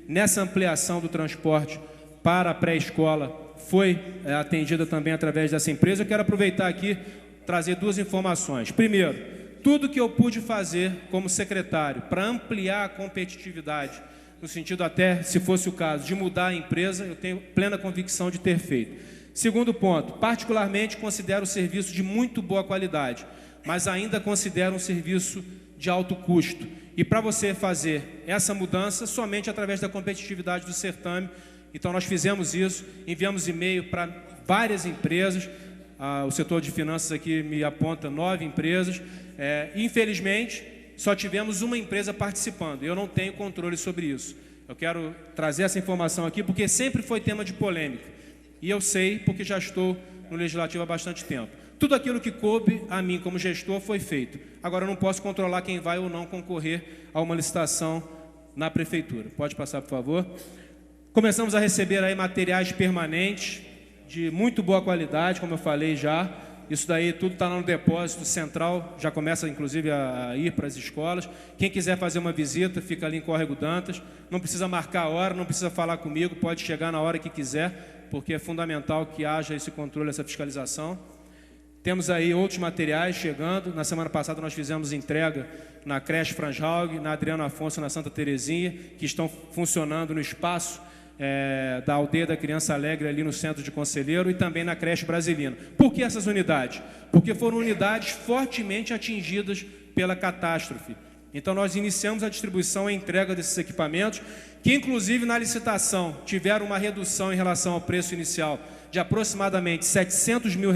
nessa ampliação do transporte para a pré-escola foi atendida também através dessa empresa. Eu quero aproveitar aqui, trazer duas informações. Primeiro, tudo que eu pude fazer como secretário para ampliar a competitividade, no sentido até, se fosse o caso, de mudar a empresa, eu tenho plena convicção de ter feito. Segundo ponto, particularmente considero o serviço de muito boa qualidade, mas ainda considero um serviço de alto custo. E para você fazer essa mudança, somente através da competitividade do certame. Então nós fizemos isso, enviamos e-mail para várias empresas, o setor de finanças aqui me aponta 9 empresas, infelizmente só tivemos uma empresa participando, eu não tenho controle sobre isso. Eu quero trazer essa informação aqui porque sempre foi tema de polêmica, e eu sei porque já estou no Legislativo há bastante tempo. Tudo aquilo que coube a mim como gestor foi feito. Agora eu não posso controlar quem vai ou não concorrer a uma licitação na Prefeitura. Pode passar, por favor. Começamos a receber aí materiais permanentes de muito boa qualidade, como eu falei já. Isso daí tudo está no depósito central, já começa inclusive a ir para as escolas. Quem quiser fazer uma visita, fica ali em Córrego Dantas. Não precisa marcar a hora, não precisa falar comigo, pode chegar na hora que quiser, porque é fundamental que haja esse controle, essa fiscalização. Temos aí outros materiais chegando. Na semana passada nós fizemos entrega na creche Franjhaug, na Adriano Afonso, na Santa Terezinha, que estão funcionando no espaço da Aldeia da Criança Alegre, ali no centro de Conselheiro, e também na creche Brasilina. Por que essas unidades? Porque foram unidades fortemente atingidas pela catástrofe. Então nós iniciamos a distribuição e entrega desses equipamentos, que inclusive na licitação tiveram uma redução em relação ao preço inicial de aproximadamente R$700 mil.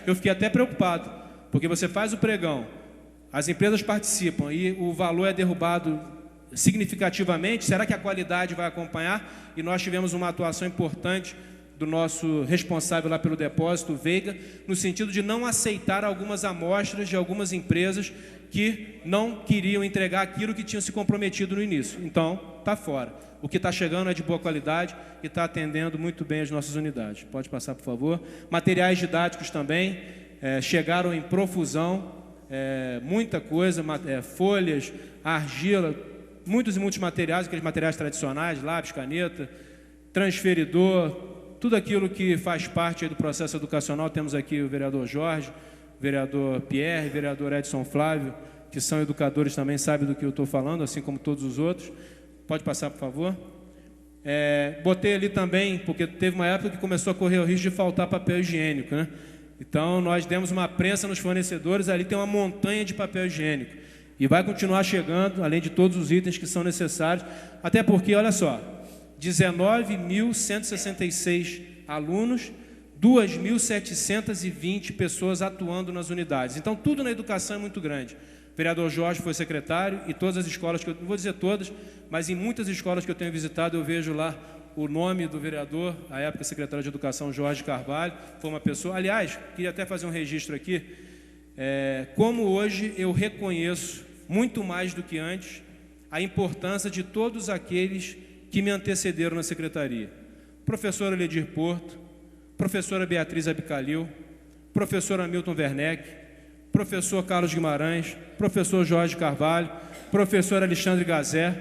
Eu fiquei até preocupado, porque você faz o pregão, as empresas participam e o valor é derrubado significativamente. Será que a qualidade vai acompanhar? E nós tivemos uma atuação importante do nosso responsável lá pelo depósito, Veiga, no sentido de não aceitar algumas amostras de algumas empresas que não queriam entregar aquilo que tinham se comprometido no início. Então, está fora. O que está chegando é de boa qualidade e está atendendo muito bem as nossas unidades. Pode passar, por favor. Materiais didáticos também chegaram em profusão, muita coisa, folhas, argila, muitos e muitos materiais, aqueles materiais tradicionais, lápis, caneta, transferidor, tudo aquilo que faz parte do processo educacional. Temos aqui o vereador Jorge, o vereador Pierre, o vereador Edson Flávio, que são educadores também, sabem do que eu estou falando, assim como todos os outros. Pode passar, por favor. Botei ali também, porque teve uma época que começou a correr o risco de faltar papel higiênico, né? Então, nós demos uma prensa nos fornecedores, ali tem uma montanha de papel higiênico. E vai continuar chegando, além de todos os itens que são necessários, até porque, olha só, 19.166 alunos, 2.720 pessoas atuando nas unidades. Então, tudo na educação é muito grande. O vereador Jorge foi secretário e todas as escolas, que eu não vou dizer todas, mas em muitas escolas que eu tenho visitado, eu vejo lá o nome do vereador, à época secretário de Educação, Jorge Carvalho. Foi uma pessoa, aliás, queria até fazer um registro aqui, como hoje eu reconheço, muito mais do que antes, a importância de todos aqueles que me antecederam na secretaria. Professora Ledir Porto, professora Beatriz Abicalil, professor Hamilton Werneck, professor Carlos Guimarães, professor Jorge Carvalho, professor Alexandre Gazé.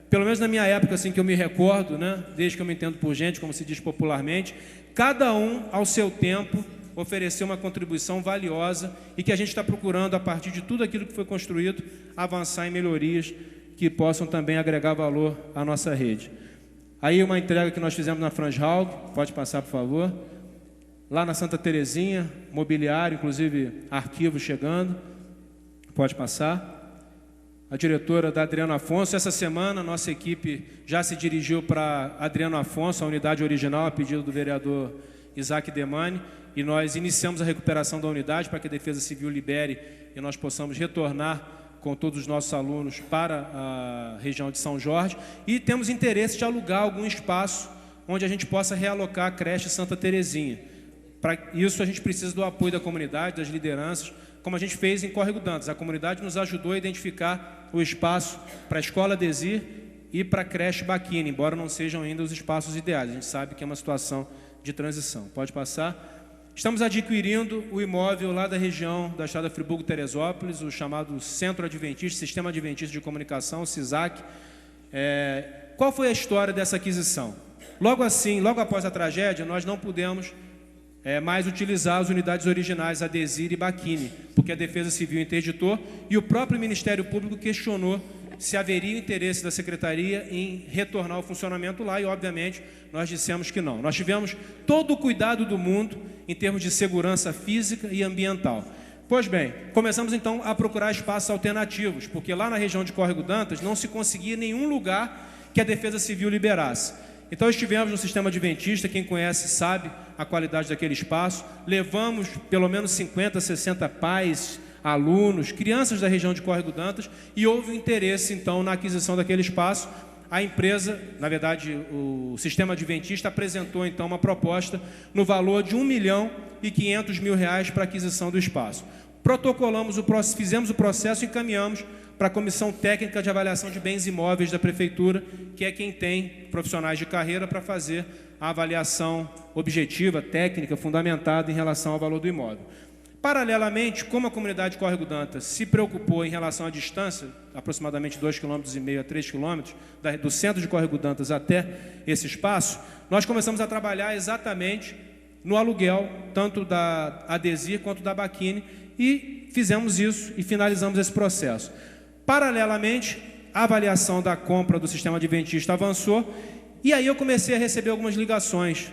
Pelo menos na minha época, assim que eu me recordo, né, desde que eu me entendo por gente, como se diz popularmente, cada um, ao seu tempo, ofereceu uma contribuição valiosa e que a gente está procurando, a partir de tudo aquilo que foi construído, avançar em melhorias que possam também agregar valor à nossa rede. Aí uma entrega que nós fizemos na Franjhaug, pode passar, por favor. Lá na Santa Terezinha, mobiliário, inclusive arquivo chegando, pode passar. A diretora da Adriano Afonso, essa semana nossa equipe já se dirigiu para Adriano Afonso, a unidade original, a pedido do vereador Isaac Demani, e nós iniciamos a recuperação da unidade para que a Defesa Civil libere e nós possamos retornar com todos os nossos alunos para a região de São Jorge, e temos interesse de alugar algum espaço onde a gente possa realocar a creche Santa Terezinha. Para isso a gente precisa do apoio da comunidade, das lideranças, como a gente fez em Córrego Dantas. A comunidade nos ajudou a identificar o espaço para a Escola Desir e para a creche Baquina, embora não sejam ainda os espaços ideais. A gente sabe que é uma situação de transição. Pode passar. Estamos adquirindo o imóvel lá da região da Estrada Friburgo-Teresópolis, o chamado Centro Adventista, Sistema Adventista de Comunicação, o CISAC. Qual foi a história dessa aquisição? Logo assim, logo após a tragédia, nós não pudemos mais utilizar as unidades originais Adesir e Bacchini, porque a Defesa Civil interditou e o próprio Ministério Público questionou se haveria interesse da Secretaria em retornar ao funcionamento lá e, obviamente, nós dissemos que não. Nós tivemos todo o cuidado do mundo em termos de segurança física e ambiental. Pois bem, começamos então a procurar espaços alternativos, porque lá na região de Córrego d'Antas não se conseguia nenhum lugar que a Defesa Civil liberasse. Então estivemos no sistema adventista, quem conhece sabe a qualidade daquele espaço, levamos pelo menos 50, 60 pais, alunos, crianças da região de Córrego d'Antas e houve um interesse então na aquisição daquele espaço. A empresa, na verdade o sistema adventista apresentou então uma proposta no valor de R$1.500.000 para a aquisição do espaço. Protocolamos fizemos o processo e encaminhamos para a Comissão Técnica de Avaliação de Bens Imóveis da Prefeitura, que é quem tem profissionais de carreira para fazer a avaliação objetiva, técnica, fundamentada em relação ao valor do imóvel. Paralelamente, como a comunidade de Córrego d'Antas se preocupou em relação à distância, aproximadamente 2,5 km a 3 km, do centro de Córrego d'Antas até esse espaço, nós começamos a trabalhar exatamente no aluguel, tanto da Adesir quanto da Bacchini, e fizemos isso e finalizamos esse processo. Paralelamente, a avaliação da compra do sistema adventista avançou e aí eu comecei a receber algumas ligações.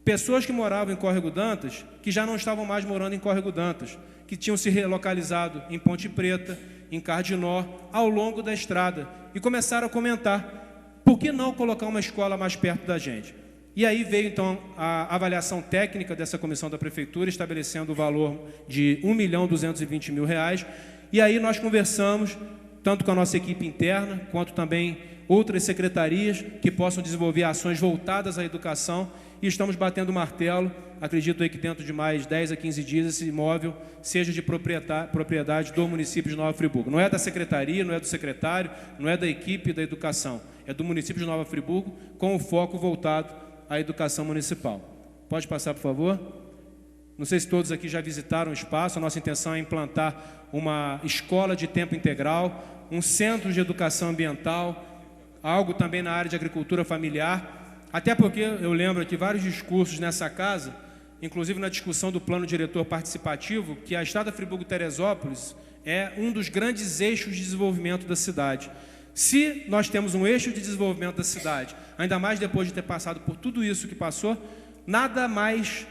Pessoas que moravam em Córrego d'Antas, que já não estavam mais morando em Córrego d'Antas, que tinham se relocalizado em Ponte Preta, em Cardinó, ao longo da estrada, e começaram a comentar, por que não colocar uma escola mais perto da gente? E aí veio então a avaliação técnica dessa comissão da Prefeitura, estabelecendo o valor de R$1.220.000, e aí nós conversamos, tanto com a nossa equipe interna, quanto também outras secretarias que possam desenvolver ações voltadas à educação, e estamos batendo o martelo, acredito aí que dentro de mais 10 a 15 dias esse imóvel seja de propriedade do município de Nova Friburgo. Não é da secretaria, não é do secretário, não é da equipe da educação, é do município de Nova Friburgo, com o foco voltado à educação municipal. Pode passar, por favor? Não sei se todos aqui já visitaram o espaço, a nossa intenção é implantar uma escola de tempo integral, um centro de educação ambiental, algo também na área de agricultura familiar, até porque eu lembro aqui vários discursos nessa casa, inclusive na discussão do plano diretor participativo, que a Estrada Friburgo-Teresópolis é um dos grandes eixos de desenvolvimento da cidade. Se nós temos um eixo de desenvolvimento da cidade, ainda mais depois de ter passado por tudo isso que passou, nada mais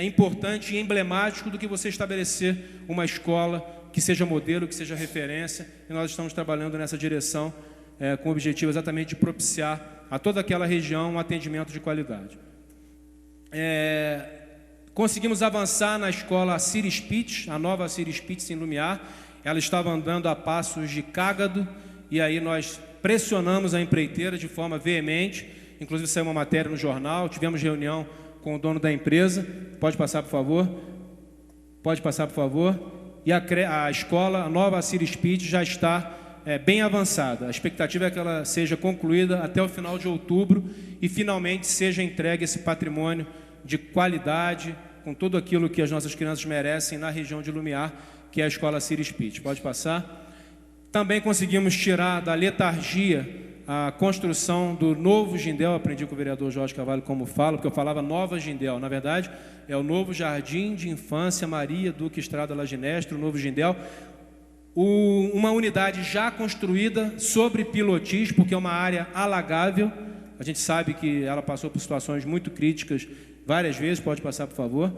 importante e emblemático do que você estabelecer uma escola que seja modelo, que seja referência, e nós estamos trabalhando nessa direção com o objetivo exatamente de propiciar a toda aquela região um atendimento de qualidade. Conseguimos avançar na escola Ciri Spitz, a nova Ciri Spitz em Lumiar. Ela estava andando a passos de cágado, e aí nós pressionamos a empreiteira de forma veemente, inclusive saiu uma matéria no jornal, tivemos reunião com o dono da empresa. Pode passar, por favor? Pode passar, por favor? E a escola, a nova Ciri Spitz, já está bem avançada. A expectativa é que ela seja concluída até o final de outubro e finalmente seja entregue esse patrimônio de qualidade, com tudo aquilo que as nossas crianças merecem na região de Lumiar, que é a escola Ciri Spitz. Pode passar? Também conseguimos tirar da letargia a construção do novo Gindel. Aprendi com o vereador Jorge Carvalho como fala, porque eu falava nova Gindel. Na verdade, é o novo Jardim de Infância Maria Duque Estrada Laginestre, o novo Gindel. Uma unidade já construída sobre pilotis, porque é uma área alagável. A gente sabe que ela passou por situações muito críticas várias vezes. Pode passar, por favor?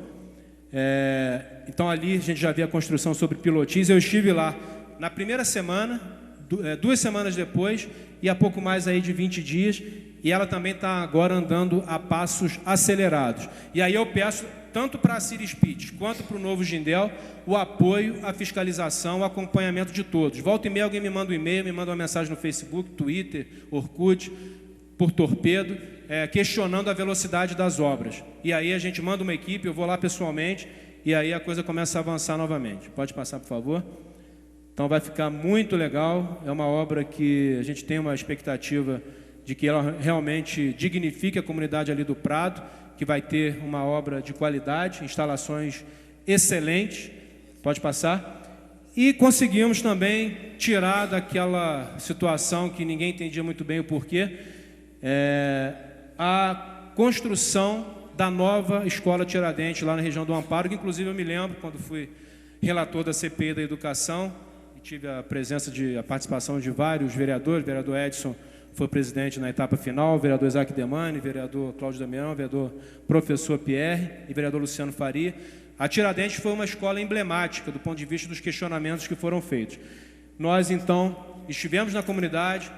Então ali a gente já vê a construção sobre pilotis. Eu estive lá na primeira semana, 2 semanas depois, e há pouco mais aí de 20 dias, e ela também está agora andando a passos acelerados. E aí eu peço, tanto para a Ciri Spitz quanto para o novo Gindel, o apoio, a fiscalização, o acompanhamento de todos. Volta e meia alguém me manda um e-mail, me manda uma mensagem no Facebook, Twitter, Orkut, por torpedo, questionando a velocidade das obras. E aí a gente manda uma equipe, eu vou lá pessoalmente, e aí a coisa começa a avançar novamente. Pode passar, por favor? Então vai ficar muito legal, é uma obra que a gente tem uma expectativa de que ela realmente dignifique a comunidade ali do Prado, que vai ter uma obra de qualidade, instalações excelentes. Pode passar? E conseguimos também tirar daquela situação que ninguém entendia muito bem o porquê, a construção da nova Escola Tiradentes, lá na região do Amparo, que inclusive eu me lembro, quando fui relator da CPI da Educação, e tive a participação de vários vereadores, o vereador Edson foi presidente na etapa final, o vereador Isaac Demani, o vereador Cláudio Damião, o vereador professor Pierre e o vereador Luciano Faria. A Tiradentes foi uma escola emblemática do ponto de vista dos questionamentos que foram feitos. Nós, então, estivemos na comunidade,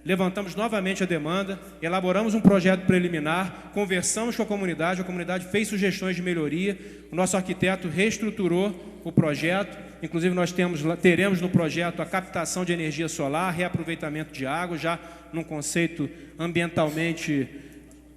levantamos novamente a demanda, elaboramos um projeto preliminar, conversamos com a comunidade fez sugestões de melhoria, o nosso arquiteto reestruturou o projeto, inclusive nós teremos no projeto a captação de energia solar, reaproveitamento de água, já num conceito ambientalmente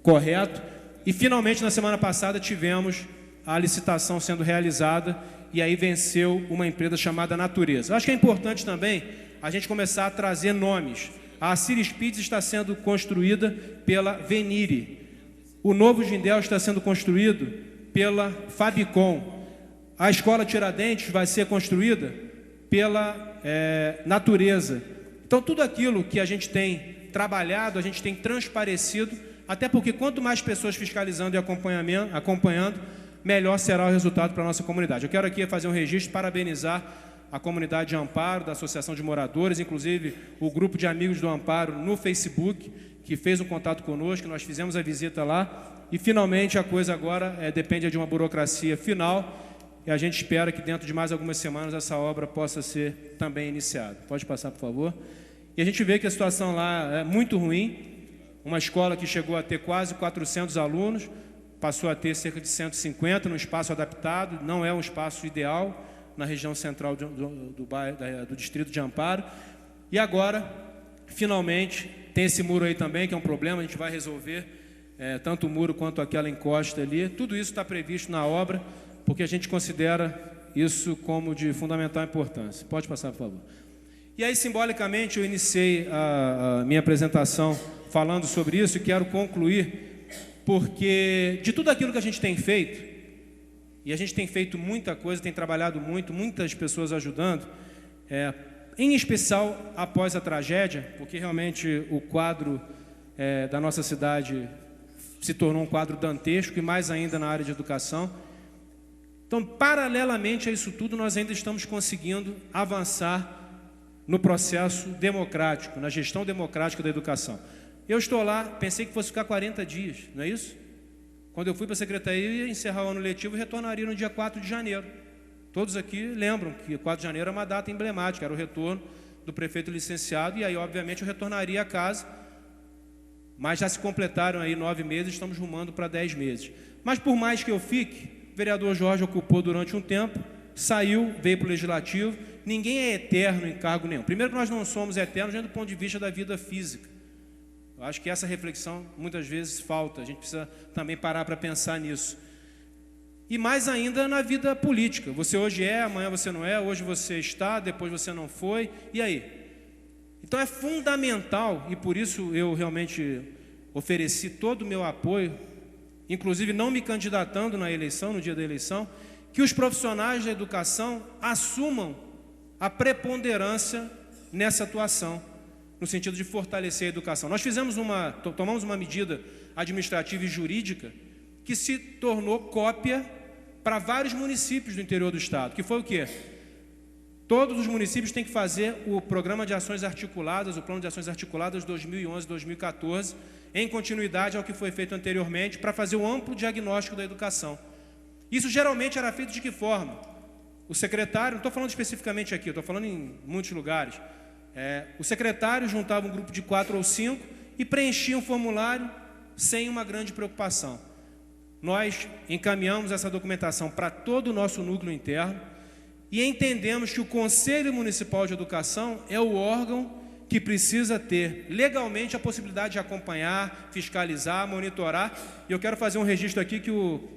correto, e finalmente na semana passada tivemos a licitação sendo realizada, e aí venceu uma empresa chamada Natureza. Eu acho que é importante também a gente começar a trazer nomes. A Ciris Pizza está sendo construída pela Venire. O novo Gindel está sendo construído pela Fabicom. A Escola Tiradentes vai ser construída pela Natureza. Então, tudo aquilo que a gente tem trabalhado, a gente tem transparecido, até porque quanto mais pessoas fiscalizando e acompanhando, melhor será o resultado para a nossa comunidade. Eu quero aqui fazer um registro, parabenizar a comunidade de Amparo, da Associação de Moradores, inclusive o grupo de amigos do Amparo no Facebook, que fez um contato conosco, nós fizemos a visita lá, e finalmente a coisa agora depende de uma burocracia final, e a gente espera que dentro de mais algumas semanas essa obra possa ser também iniciada. Pode passar, por favor. E a gente vê que a situação lá é muito ruim, uma escola que chegou a ter quase 400 alunos, passou a ter cerca de 150 no espaço adaptado, não é um espaço ideal, na região central do distrito de Amparo. E agora, finalmente, tem esse muro aí também, que é um problema, a gente vai resolver, tanto o muro quanto aquela encosta ali. Tudo isso está previsto na obra, porque a gente considera isso como de fundamental importância. Pode passar, por favor. E aí, simbolicamente, eu iniciei a minha apresentação falando sobre isso e quero concluir, porque de tudo aquilo que a gente tem feito, e a gente tem feito muita coisa, tem trabalhado muito, muitas pessoas ajudando, em especial após a tragédia, porque realmente o quadro da nossa cidade se tornou um quadro dantesco, e mais ainda na área de educação. Então, paralelamente a isso tudo, nós ainda estamos conseguindo avançar no processo democrático, na gestão democrática da educação. Eu estou lá, pensei que fosse ficar 40 dias, não é isso? Quando eu fui para a secretaria, eu ia encerrar o ano letivo e retornaria no dia 4 de janeiro. Todos aqui lembram que 4 de janeiro é uma data emblemática, era o retorno do prefeito licenciado, e aí, obviamente, eu retornaria a casa, mas já se completaram aí 9 meses, estamos rumando para 10 meses. Mas por mais que eu fique, o vereador Jorge ocupou durante um tempo, saiu, veio para o Legislativo, ninguém é eterno em cargo nenhum. Primeiro que nós não somos eternos, do ponto de vista da vida física. Eu acho que essa reflexão muitas vezes falta, a gente precisa também parar para pensar nisso. E mais ainda na vida política, você hoje é, amanhã você não é, hoje você está, depois você não foi, e aí? Então é fundamental, e por isso eu realmente ofereci todo o meu apoio, inclusive não me candidatando na eleição, no dia da eleição, que os profissionais da educação assumam a preponderância nessa atuação, no sentido de fortalecer a educação. Nós tomamos uma medida administrativa e jurídica que se tornou cópia para vários municípios do interior do estado, que foi o quê? Todos os municípios têm que fazer o Programa de Ações Articuladas, o Plano de Ações Articuladas 2011-2014, em continuidade ao que foi feito anteriormente, para fazer um amplo diagnóstico da educação. Isso geralmente era feito de que forma? O secretário, não estou falando especificamente aqui, estou falando em muitos lugares, o secretário juntava um grupo de 4 ou 5 e preenchia um formulário sem uma grande preocupação. Nós encaminhamos essa documentação para todo o nosso núcleo interno e entendemos que o Conselho Municipal de Educação é o órgão que precisa ter legalmente a possibilidade de acompanhar, fiscalizar, monitorar. E eu quero fazer um registro aqui que o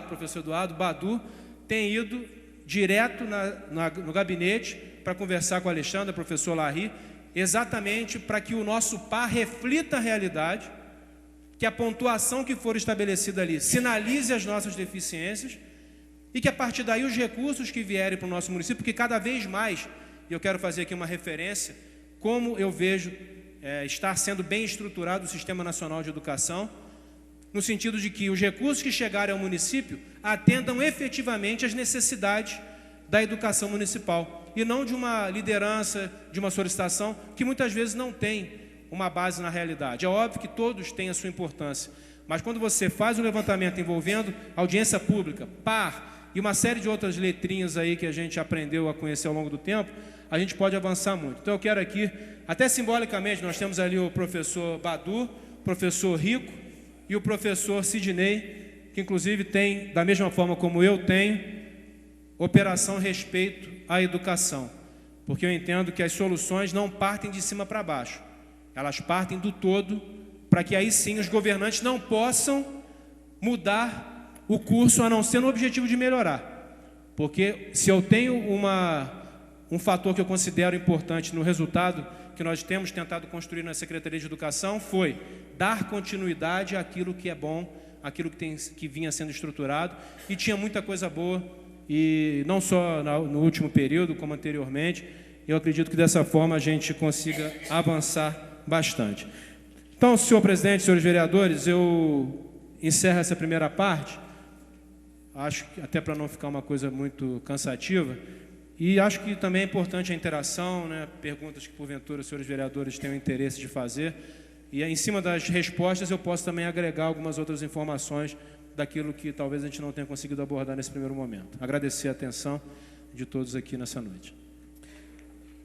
professor Eduardo Badu, tem ido direto no gabinete para conversar com o Alexandre, professor Larry, exatamente para que o nosso par reflita a realidade, que a pontuação que for estabelecida ali sinalize as nossas deficiências e que a partir daí os recursos que vierem para o nosso município, porque cada vez mais, e eu quero fazer aqui uma referência, como eu vejo estar sendo bem estruturado o Sistema Nacional de Educação, no sentido de que os recursos que chegarem ao município atendam efetivamente às necessidades da educação municipal, e não de uma liderança, de uma solicitação que muitas vezes não tem uma base na realidade. É óbvio que todos têm a sua importância, mas quando você faz um levantamento envolvendo audiência pública, PAR e uma série de outras letrinhas aí que a gente aprendeu a conhecer ao longo do tempo, a gente pode avançar muito. Então eu quero aqui, até simbolicamente, nós temos ali o professor Badu, o professor Rico e o professor Sidney, que inclusive tem, da mesma forma como eu tenho, operação respeito à educação, porque eu entendo que as soluções não partem de cima para baixo, elas partem do todo, para que aí sim os governantes não possam mudar o curso, a não ser no objetivo de melhorar. Porque se eu tenho um fator que eu considero importante no resultado que nós temos tentado construir na Secretaria de Educação, foi dar continuidade àquilo que é bom, àquilo que vinha sendo estruturado, e tinha muita coisa boa, e não só no último período, como anteriormente. Eu acredito que dessa forma a gente consiga avançar bastante. Então, senhor presidente, senhores vereadores, eu encerro essa primeira parte, acho que até para não ficar uma coisa muito cansativa, e acho que também é importante a interação, né, perguntas que porventura os senhores vereadores tenham interesse de fazer, e em cima das respostas eu posso também agregar algumas outras informações daquilo que talvez a gente não tenha conseguido abordar nesse primeiro momento. Agradecer a atenção de todos aqui nessa noite.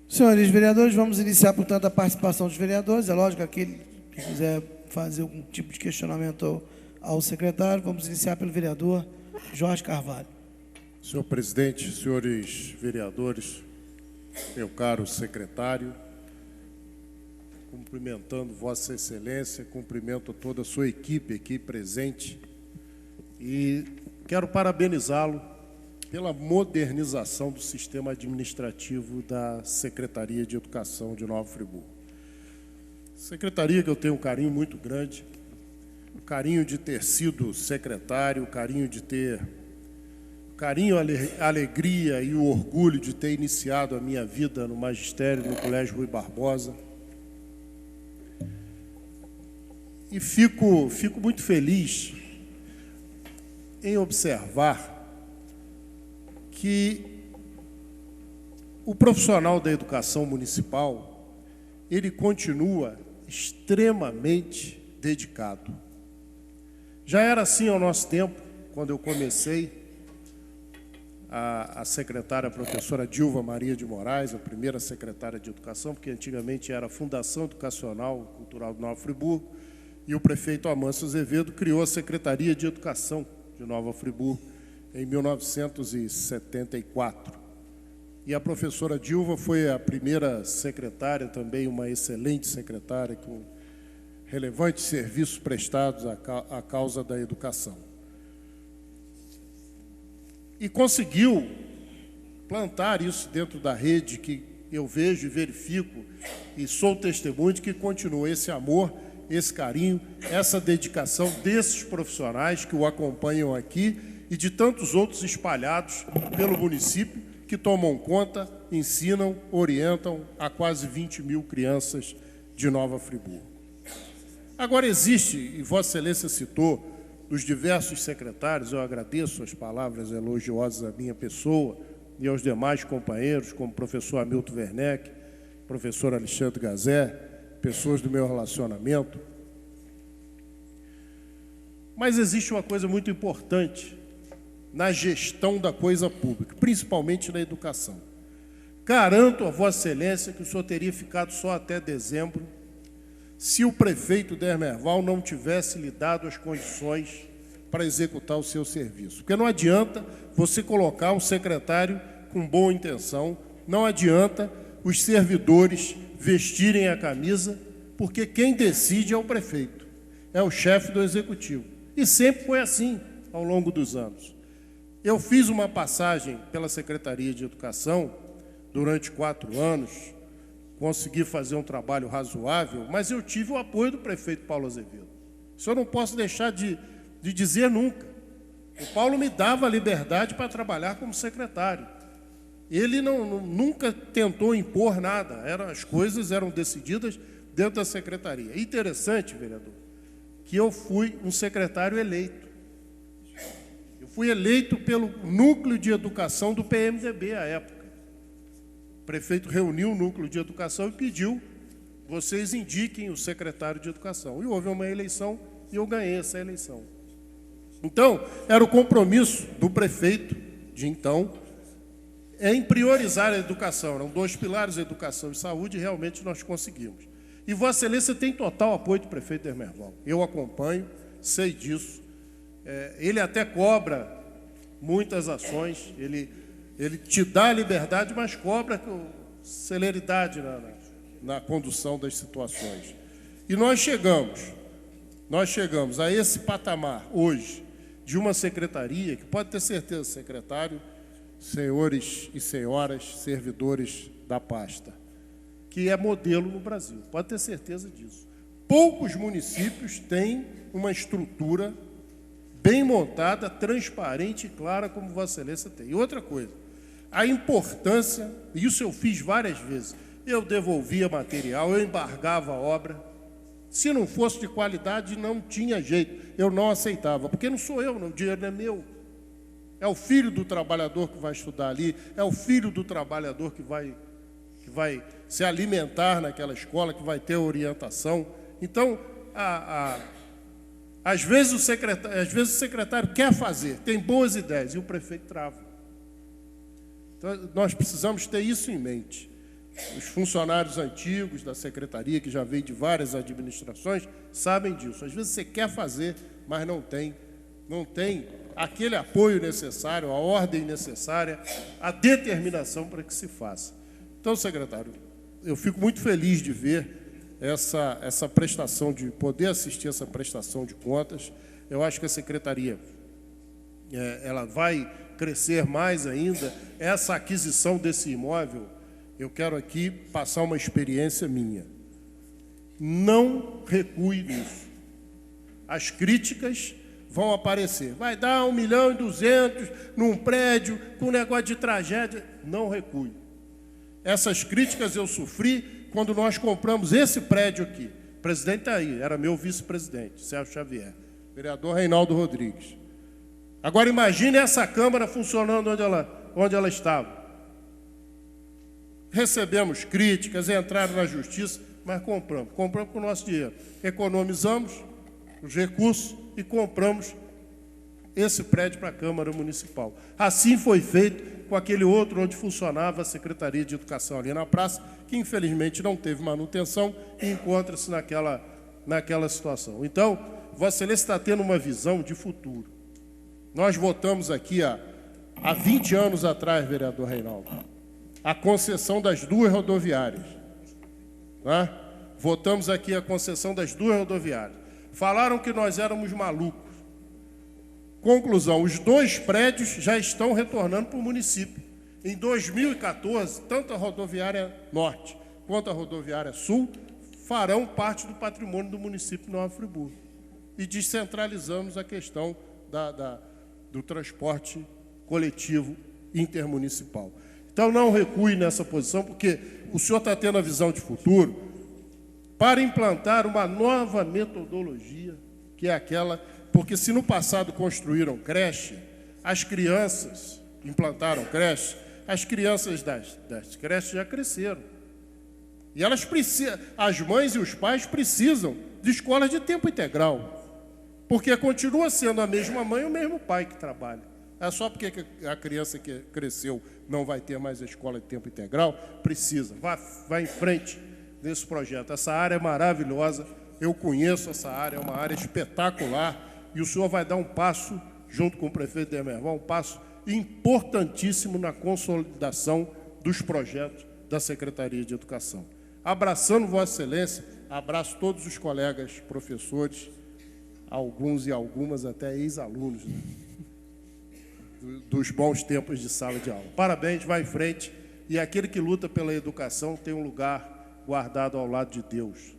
Senhores vereadores, vamos iniciar, portanto, a participação dos vereadores. É lógico, aquele que quiser fazer algum tipo de questionamento ao secretário, vamos iniciar pelo vereador Jorge Carvalho. Senhor presidente, senhores vereadores, meu caro secretário, cumprimentando Vossa Excelência, cumprimento toda a sua equipe aqui presente e quero parabenizá-lo pela modernização do sistema administrativo da Secretaria de Educação de Nova Friburgo. Secretaria que eu tenho um carinho muito grande, o carinho de ter sido secretário, o carinho de ter a alegria e o orgulho de ter iniciado a minha vida no magistério, no Colégio Rui Barbosa. E fico muito feliz em observar que o profissional da educação municipal, ele continua extremamente dedicado. Já era assim ao nosso tempo, quando eu comecei. A secretária, a professora Dilva Maria de Moraes, a primeira secretária de Educação, porque antigamente era a Fundação Educacional Cultural de Nova Friburgo, e o prefeito Amâncio Azevedo criou a Secretaria de Educação de Nova Friburgo em 1974. E a professora Dilva foi a primeira secretária, também uma excelente secretária, com relevantes serviços prestados à causa da educação. E conseguiu plantar isso dentro da rede que eu vejo e verifico e sou testemunho de que continua esse amor, esse carinho, essa dedicação desses profissionais que o acompanham aqui e de tantos outros espalhados pelo município que tomam conta, ensinam, orientam a quase 20 mil crianças de Nova Friburgo. Agora existe, e Vossa Excelência citou, dos diversos secretários, eu agradeço as palavras elogiosas à minha pessoa e aos demais companheiros, como o professor Hamilton Werneck, professor Alexandre Gazé, pessoas do meu relacionamento. Mas existe uma coisa muito importante na gestão da coisa pública, principalmente na educação. Garanto a Vossa Excelência que o senhor teria ficado só até dezembro se o prefeito Dermerval não tivesse lhe dado as condições para executar o seu serviço. Porque não adianta você colocar um secretário com boa intenção, não adianta os servidores vestirem a camisa, porque quem decide é o prefeito, é o chefe do executivo. E sempre foi assim ao longo dos anos. Eu fiz uma passagem pela Secretaria de Educação durante 4 anos, consegui fazer um trabalho razoável, mas eu tive o apoio do prefeito Paulo Azevedo. Isso eu não posso deixar de dizer nunca. O Paulo me dava a liberdade para trabalhar como secretário. Ele nunca tentou impor nada, as coisas eram decididas dentro da secretaria. Interessante, vereador, que eu fui um secretário eleito. Eu fui eleito pelo núcleo de educação do PMDB à época. O prefeito reuniu o núcleo de educação e pediu: vocês indiquem o secretário de educação. E houve uma eleição e eu ganhei essa eleição. Então, era o compromisso do prefeito de então em priorizar a educação. Eram 2 pilares, educação e saúde, e realmente nós conseguimos. E Vossa Excelência tem total apoio do prefeito Dermerval. Eu acompanho, sei disso. Ele até cobra muitas ações, ele te dá liberdade, mas cobra celeridade na condução das situações. E nós chegamos a esse patamar hoje de uma secretaria que pode ter certeza, secretário, senhores e senhoras, servidores da pasta, que é modelo no Brasil, pode ter certeza disso. Poucos municípios têm uma estrutura bem montada, transparente e clara como Vossa Excelência tem. E outra coisa, a importância, isso eu fiz várias vezes, eu devolvia material, eu embargava a obra. Se não fosse de qualidade, não tinha jeito, eu não aceitava, porque não sou eu, não, o dinheiro não é meu. É o filho do trabalhador que vai estudar ali, é o filho do trabalhador que vai se alimentar naquela escola, que vai ter orientação. Então, às vezes o secretário quer fazer, tem boas ideias, e o prefeito trava. Então, nós precisamos ter isso em mente. Os funcionários antigos da secretaria, que já veio de várias administrações, sabem disso. Às vezes você quer fazer, mas não tem aquele apoio necessário, a ordem necessária, a determinação para que se faça. Então, secretário, eu fico muito feliz de ver essa prestação, de poder assistir essa prestação de contas. Eu acho que a secretaria ela vai crescer mais ainda. Essa aquisição desse imóvel, eu quero aqui passar uma experiência minha. Não recue nisso. As críticas vão aparecer. Vai dar 1.200.000 num prédio com negócio de tragédia. Não recue. Essas críticas eu sofri quando nós compramos esse prédio aqui. O presidente está aí, era meu vice-presidente, Sérgio Xavier. Vereador Reinaldo Rodrigues. Agora imagine essa Câmara funcionando onde ela estava. Recebemos críticas, entraram na justiça, mas compramos com o nosso dinheiro. Economizamos os recursos e compramos esse prédio para a Câmara Municipal. Assim foi feito com aquele outro onde funcionava a Secretaria de Educação ali na praça, que infelizmente não teve manutenção e encontra-se naquela situação. Então, Vossa Excelência está tendo uma visão de futuro. Nós votamos aqui há 20 anos atrás, vereador Reinaldo, a concessão das 2 rodoviárias. Né? Votamos aqui a concessão das 2 rodoviárias. Falaram que nós éramos malucos. Conclusão, os 2 prédios já estão retornando para o município. Em 2014, tanto a rodoviária norte quanto a rodoviária sul farão parte do patrimônio do município de Nova Friburgo. E descentralizamos a questão do transporte coletivo intermunicipal. Então, não recue nessa posição, porque o senhor está tendo a visão de futuro para implantar uma nova metodologia, que é aquela... Porque se no passado construíram creche, as crianças implantaram creche, as crianças das creches já cresceram. E elas precisam, as mães e os pais precisam de escolas de tempo integral, porque continua sendo a mesma mãe e o mesmo pai que trabalha. É só porque a criança que cresceu não vai ter mais a escola de tempo integral? Precisa. Vá em frente nesse projeto. Essa área é maravilhosa, eu conheço essa área, é uma área espetacular, e o senhor vai dar um passo, junto com o prefeito Dermerval, um passo importantíssimo na consolidação dos projetos da Secretaria de Educação. Abraçando Vossa Excelência, abraço todos os colegas professores, alguns e algumas até ex-alunos, né? Dos bons tempos de sala de aula. Parabéns, vai em frente, e aquele que luta pela educação tem um lugar guardado ao lado de Deus.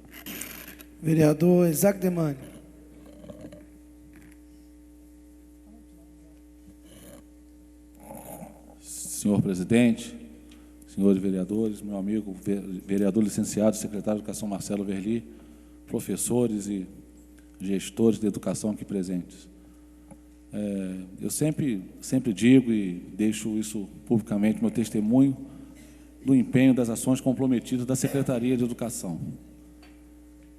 Vereador Isaac Demani. Senhor presidente, senhores vereadores, meu amigo vereador licenciado, secretário de Educação Marcelo Verli, professores e gestores de educação aqui presentes. Eu sempre digo e deixo isso publicamente, meu testemunho do empenho das ações comprometidas da Secretaria de Educação.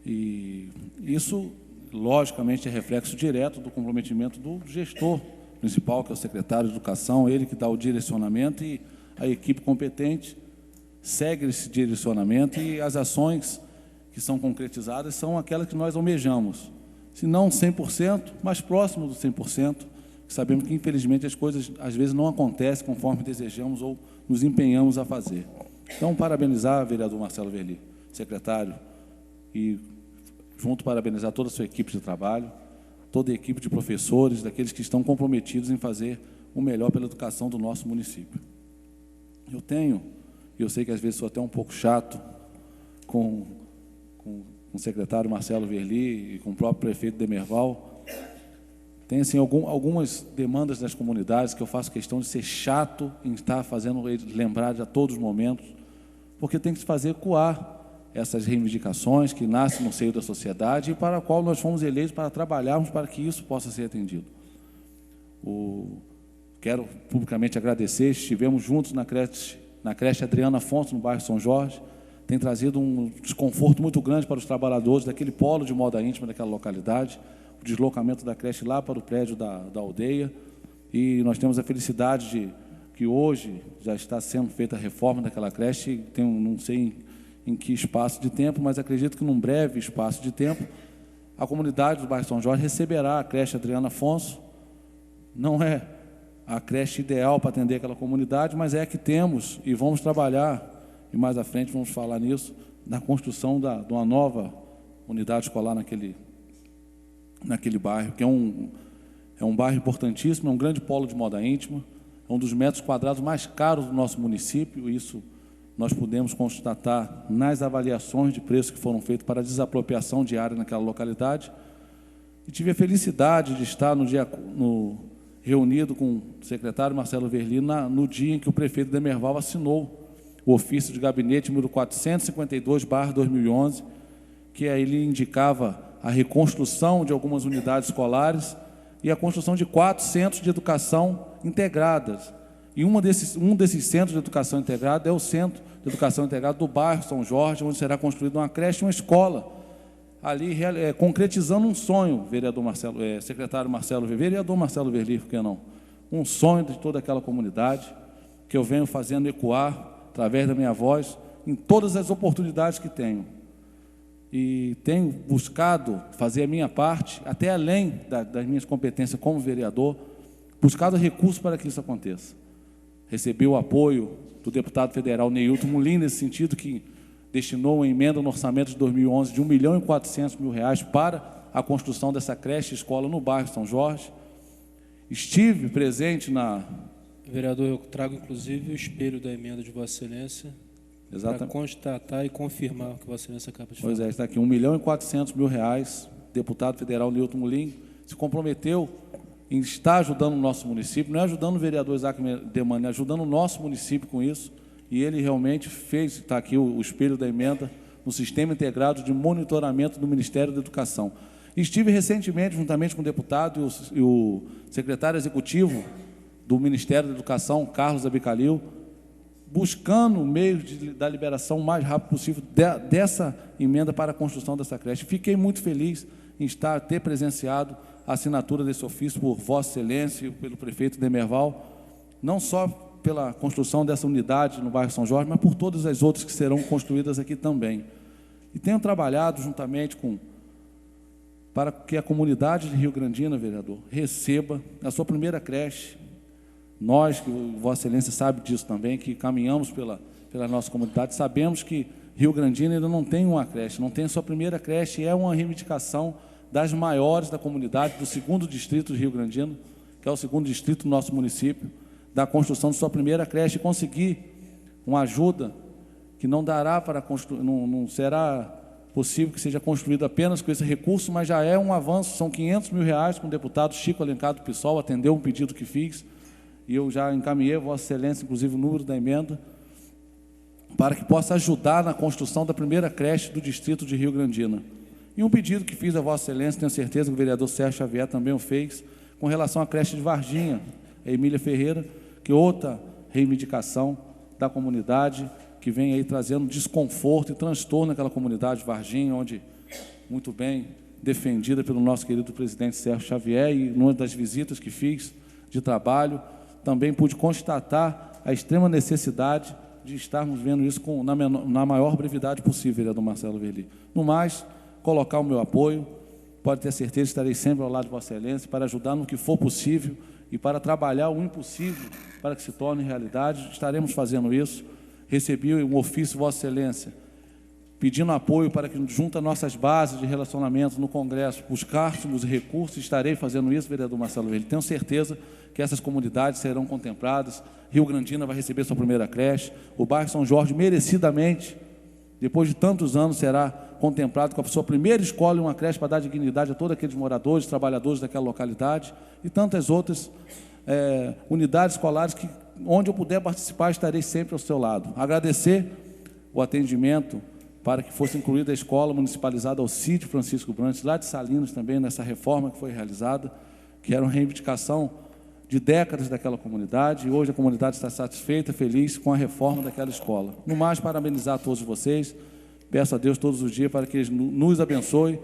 E isso, logicamente, é reflexo direto do comprometimento do gestor principal, que é o secretário de Educação, ele que dá o direcionamento e a equipe competente segue esse direcionamento e as ações que são concretizadas são aquelas que nós almejamos. Se não 100%, mas próximo do 100%, sabemos que, infelizmente, as coisas, às vezes, não acontecem conforme desejamos ou nos empenhamos a fazer. Então, parabenizar o vereador Marcelo Verli, secretário, e, junto, parabenizar toda a sua equipe de trabalho, toda a equipe de professores, daqueles que estão comprometidos em fazer o melhor pela educação do nosso município. Eu sei que, às vezes, sou até um pouco chato com o secretário Marcelo Verli e com o próprio prefeito Demerval. Tem, assim, algumas demandas das comunidades que eu faço questão de ser chato em estar fazendo eles lembrar a todos os momentos, porque tem que se fazer ecoar essas reivindicações que nascem no seio da sociedade e para a qual nós fomos eleitos para trabalharmos para que isso possa ser atendido. Quero publicamente agradecer, estivemos juntos na creche Adriana Afonso, no bairro São Jorge, tem trazido um desconforto muito grande para os trabalhadores daquele polo de moda íntima daquela localidade, o deslocamento da creche lá para o prédio da aldeia, e nós temos a felicidade de que hoje já está sendo feita a reforma daquela creche, não sei em que espaço de tempo, mas acredito que num breve espaço de tempo, a comunidade do bairro São Jorge receberá a creche Adriana Afonso. Não é a creche ideal para atender aquela comunidade, mas é a que temos e vamos trabalhar, e mais à frente vamos falar nisso, na construção de uma nova unidade escolar naquele bairro, que é um bairro importantíssimo, é um grande polo de moda íntima, é um dos metros quadrados mais caros do nosso município, isso nós pudemos constatar nas avaliações de preço que foram feitas para a desapropriação de área naquela localidade, e tive a felicidade de estar reunido com o secretário Marcelo Verli no dia em que o prefeito Demerval assinou o ofício de gabinete número 452/2011, que aí ele indicava a reconstrução de algumas unidades escolares e a construção de 4 centros de educação integradas. E um desses centros de educação integrada é o Centro de Educação Integrada do bairro São Jorge, onde será construída uma creche e uma escola. Ali, concretizando um sonho, secretário Marcelo Verli, vereador Marcelo Verli, por que não? Um sonho de toda aquela comunidade, que eu venho fazendo ecoar, através da minha voz, em todas as oportunidades que tenho. E tenho buscado fazer a minha parte, até além das minhas competências como vereador, buscado recursos para que isso aconteça. Recebi o apoio do deputado federal Neilton Mulim, nesse sentido, que destinou uma emenda no orçamento de 2011 de R$ 1.400.000 para a construção dessa creche e escola no bairro São Jorge. Estive presente Vereador, eu trago, inclusive, o espelho da emenda de Vossa Excelência para constatar e confirmar o que Vossa Excelência acaba de falar. Pois é, está aqui, R$ 1.400.000. Deputado federal Neilton Mulim se comprometeu em estar ajudando o nosso município, não é ajudando o vereador Isaac Demani, é ajudando o nosso município com isso, e ele realmente fez, está aqui o espelho da emenda, no Sistema Integrado de Monitoramento do Ministério da Educação. Estive recentemente, juntamente com o deputado e o secretário executivo do Ministério da Educação, Carlos Abicalil, buscando meios da liberação o mais rápido possível dessa emenda para a construção dessa creche. Fiquei muito feliz em ter presenciado a assinatura desse ofício por Vossa Excelência e pelo prefeito Demerval, não só pela construção dessa unidade no bairro São Jorge, mas por todas as outras que serão construídas aqui também. E tenho trabalhado juntamente para que a comunidade de Rio Grandina, vereador, receba a sua primeira creche. Nós, que Vossa Excelência sabe disso também, que caminhamos pela nossa comunidade, sabemos que Rio Grandina ainda não tem uma creche, não tem a sua primeira creche, e é uma reivindicação das maiores da comunidade, do 2º distrito de Rio Grandina, que é o 2º distrito do nosso município, da construção de sua primeira creche, e conseguir uma ajuda que não dará para construir, não será possível que seja construído apenas com esse recurso, mas já é um avanço, são R$ 500.000, com o deputado Chico Alencar do PSOL, atendeu um pedido que fiz, e eu já encaminhei a Vossa Excelência, inclusive, o número da emenda, para que possa ajudar na construção da primeira creche do distrito de Rio Grandina. E um pedido que fiz a Vossa Excelência, tenho certeza que o vereador Sérgio Xavier também o fez, com relação à creche de Varginha, a Emília Ferreira, que é outra reivindicação da comunidade, que vem aí trazendo desconforto e transtorno naquela comunidade de Varginha, onde, muito bem defendida pelo nosso querido presidente Sérgio Xavier, e numa das visitas que fiz de trabalho, também pude constatar a extrema necessidade de estarmos vendo isso na maior brevidade possível, vereador Marcelo Verli. No mais, colocar o meu apoio, pode ter certeza que estarei sempre ao lado de Vossa Excelência para ajudar no que for possível e para trabalhar o impossível para que se torne realidade. Estaremos fazendo isso. Recebi um ofício, Vossa Excelência, pedindo apoio para que, junto às nossas bases de relacionamento no Congresso, buscássemos recursos. Estarei fazendo isso, vereador Marcelo Verli. Tenho certeza que essas comunidades serão contempladas. Rio Grandina vai receber sua primeira creche. O bairro São Jorge, merecidamente, depois de tantos anos, será contemplado com a sua primeira escola e uma creche para dar dignidade a todos aqueles moradores, trabalhadores daquela localidade e tantas outras unidades escolares que, onde eu puder participar, estarei sempre ao seu lado. Agradecer o atendimento para que fosse incluída a escola municipalizada Alcide Francisco Brantes, lá de Salinas também, nessa reforma que foi realizada, que era uma reivindicação de décadas daquela comunidade, e hoje a comunidade está satisfeita, feliz com a reforma daquela escola. No mais, parabenizar a todos vocês, peço a Deus todos os dias para que Ele nos abençoe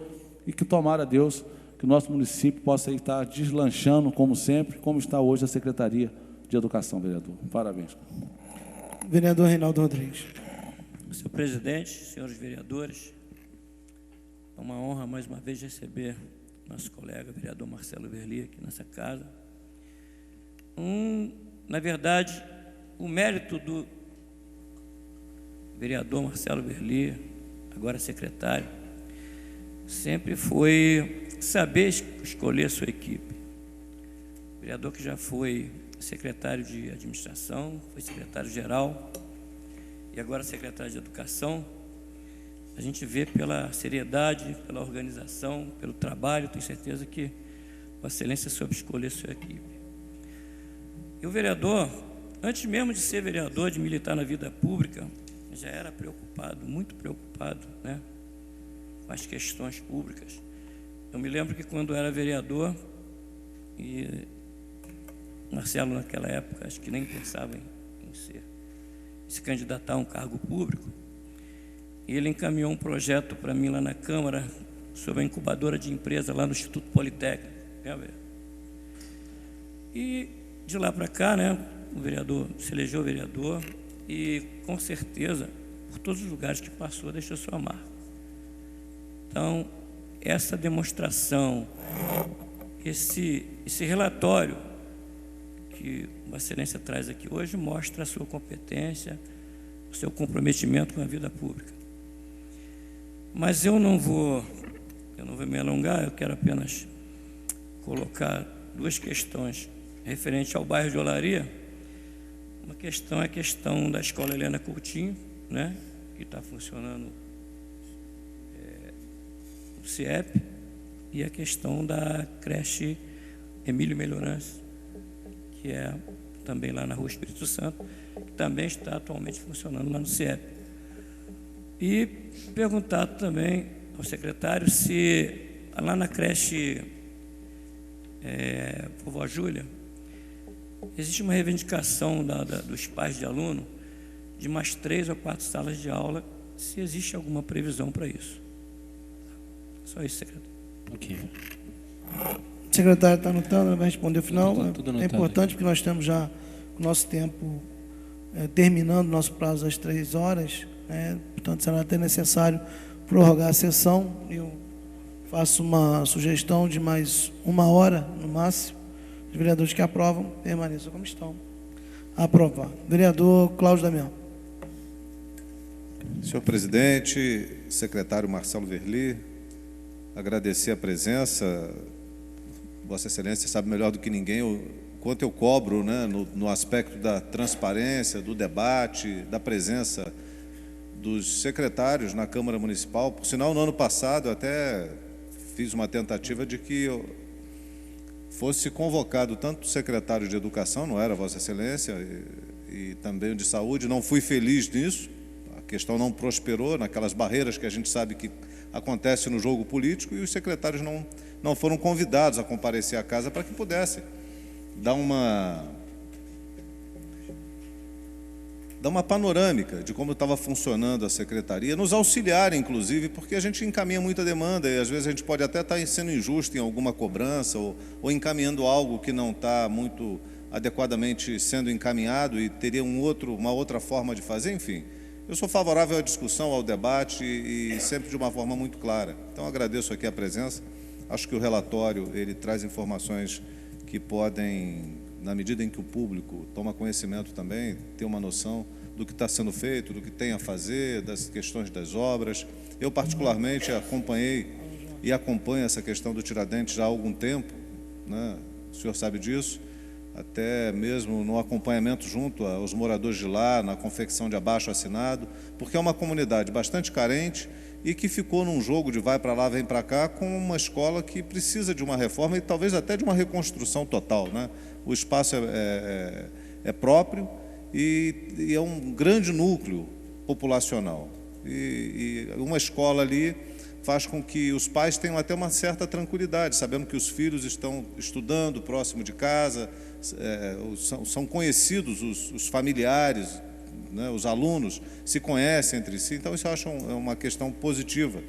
e que, tomara a Deus, que o nosso município possa estar deslanchando, como sempre, como está hoje a Secretaria de Educação, vereador. Parabéns. Vereador Reinaldo Rodrigues. Senhor presidente, senhores vereadores, é uma honra mais uma vez receber nosso colega, vereador Marcelo Verli, aqui nessa casa. Na verdade, o mérito do vereador Marcelo Verli, agora secretário, sempre foi saber escolher a sua equipe. Vereador que já foi secretário de administração, foi secretário-geral e agora secretário de educação. A gente vê pela seriedade, pela organização, pelo trabalho, tenho certeza que Vossa Excelência soube escolher a sua equipe. E o vereador, antes mesmo de ser vereador, de militar na vida pública, já era preocupado, muito preocupado, né, com as questões públicas. Eu me lembro que quando eu era vereador, e Marcelo naquela época, acho que nem pensava em se candidatar a um cargo público, e ele encaminhou um projeto para mim lá na Câmara sobre a incubadora de empresa lá no Instituto Politécnico. E de lá para cá, né, o vereador se elegeu vereador e, com certeza, por todos os lugares que passou, deixou sua marca. Então, essa demonstração, esse relatório que Vossa Excelência traz aqui hoje mostra a sua competência, o seu comprometimento com a vida pública. Mas eu não vou me alongar, eu quero apenas colocar duas questões referentes ao bairro de Olaria. Uma questão é a questão da Escola Helena Coutinho, né, que está funcionando no CIEP, e a questão da creche Emílio Melhorança, que é também lá na Rua Espírito Santo, que também está atualmente funcionando lá no CIEP. E perguntar também ao secretário se lá na creche Vovó Júlia existe uma reivindicação dos pais de aluno de mais 3 ou 4 salas de aula, se existe alguma previsão para isso. Só isso, secretário. Ok. O secretário está anotando, vai responder o final. Tudo É importante porque nós temos já o nosso tempo terminando, nosso prazo às 3 horas, portanto será até necessário prorrogar a sessão. Eu faço uma sugestão de mais 1 hora, no máximo. Os vereadores que aprovam, permaneçam como estão. Aprovar. Vereador Cláudio Damião. Senhor presidente, secretário Marcelo Verli, agradecer a presença. Vossa Excelência sabe melhor do que ninguém o quanto eu cobro, né, no aspecto da transparência, do debate, da presença dos secretários na Câmara Municipal. Por sinal, no ano passado, eu até fiz uma tentativa de que fosse convocado tanto o secretário de Educação, não era Vossa Excelência, e também o de Saúde. Não fui feliz nisso, questão não prosperou, naquelas barreiras que a gente sabe que acontece no jogo político, e os secretários não foram convidados a comparecer à casa para que pudessem dar uma panorâmica de como estava funcionando a secretaria, nos auxiliar, inclusive, porque a gente encaminha muita demanda e, às vezes, a gente pode até estar sendo injusto em alguma cobrança ou encaminhando algo que não está muito adequadamente sendo encaminhado e teria uma outra forma de fazer, enfim. Eu sou favorável à discussão, ao debate e sempre de uma forma muito clara. Então, agradeço aqui a presença. Acho que o relatório ele traz informações que podem, na medida em que o público toma conhecimento também, ter uma noção do que está sendo feito, do que tem a fazer, das questões das obras. Eu, particularmente, acompanhei e acompanho essa questão do Tiradentes já há algum tempo, né? O senhor sabe disso, até mesmo no acompanhamento junto aos moradores de lá, na confecção de abaixo-assinado, porque é uma comunidade bastante carente e que ficou num jogo de vai para lá, vem para cá, com uma escola que precisa de uma reforma e talvez até de uma reconstrução total, né? O espaço é próprio e é um grande núcleo populacional. E uma escola ali faz com que os pais tenham até uma certa tranquilidade, sabendo que os filhos estão estudando próximo de casa, são conhecidos os familiares, né, os alunos se conhecem entre si, então isso eu acho uma questão positiva.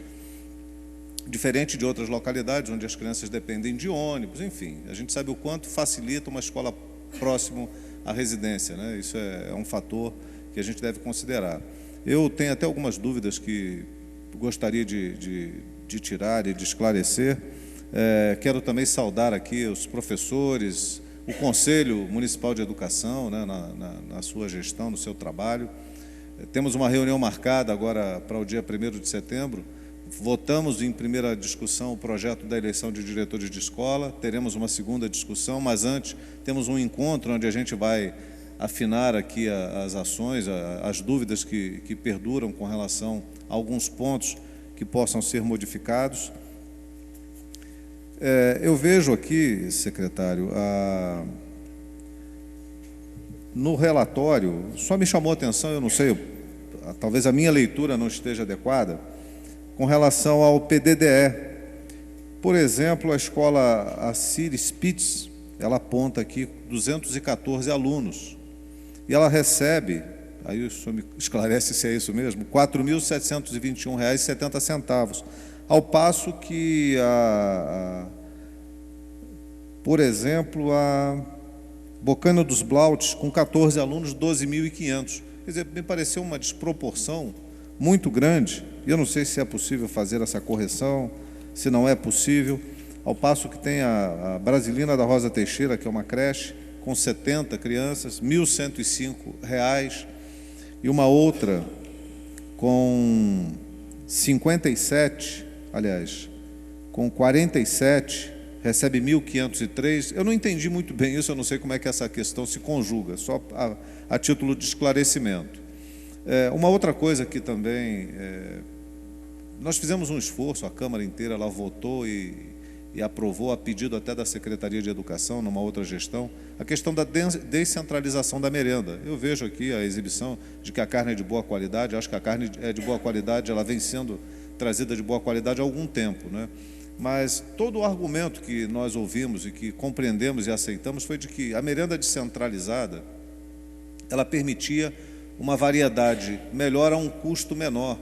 Diferente de outras localidades, onde as crianças dependem de ônibus, enfim, a gente sabe o quanto facilita uma escola próximo à residência, né? Isso é um fator que a gente deve considerar. Eu tenho até algumas dúvidas que gostaria de tirar e de esclarecer. Quero também saudar aqui os professores, o Conselho Municipal de Educação, né, na sua gestão, no seu trabalho. Temos uma reunião marcada agora para o dia 1º de setembro. Votamos em primeira discussão o projeto da eleição de diretores de escola, teremos uma segunda discussão, mas antes temos um encontro onde a gente vai afinar aqui as ações, as dúvidas que perduram com relação a alguns pontos que possam ser modificados. Eu vejo aqui, secretário, no relatório, só me chamou a atenção, eu não sei, talvez a minha leitura não esteja adequada, com relação ao PDDE. Por exemplo, a escola Assir Spitz, ela aponta aqui 214 alunos. E ela recebe, aí o senhor me esclarece se é isso mesmo, R$ 4.721,70, ao passo que, por exemplo, a Bocana dos Blautes, com 14 alunos, 12.500. Quer dizer, me pareceu uma desproporção muito grande. Eu não sei se é possível fazer essa correção, se não é possível, ao passo que tem a Brasilina da Rosa Teixeira, que é uma creche, com 70 crianças, R$ 1.105, e uma outra com 57, aliás, com 47, recebe 1.503. Eu não entendi muito bem isso, eu não sei como é que essa questão se conjuga, só a título de esclarecimento. Uma outra coisa que também, nós fizemos um esforço, a Câmara inteira ela votou e aprovou, a pedido até da Secretaria de Educação, numa outra gestão, a questão da descentralização da merenda. Eu vejo aqui a exibição de que a carne é de boa qualidade, acho que a carne é de boa qualidade, ela vem sendo trazida de boa qualidade há algum tempo, né? Mas todo o argumento que nós ouvimos e que compreendemos e aceitamos foi de que a merenda descentralizada, ela permitia uma variedade melhor a um custo menor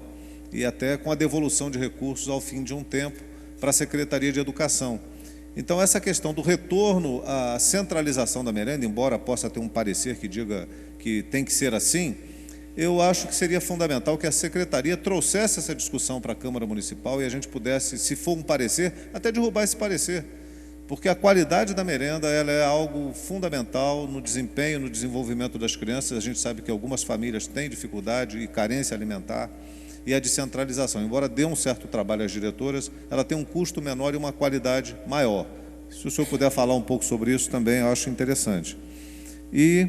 e até com a devolução de recursos ao fim de um tempo para a Secretaria de Educação. Então, essa questão do retorno à centralização da merenda, embora possa ter um parecer que diga que tem que ser assim, eu acho que seria fundamental que a Secretaria trouxesse essa discussão para a Câmara Municipal e a gente pudesse, se for um parecer, até derrubar esse parecer, porque a qualidade da merenda ela é algo fundamental no desempenho, no desenvolvimento das crianças. A gente sabe que algumas famílias têm dificuldade e carência alimentar, e a descentralização, embora dê um certo trabalho às diretoras, ela tem um custo menor e uma qualidade maior. Se o senhor puder falar um pouco sobre isso também, eu acho interessante. E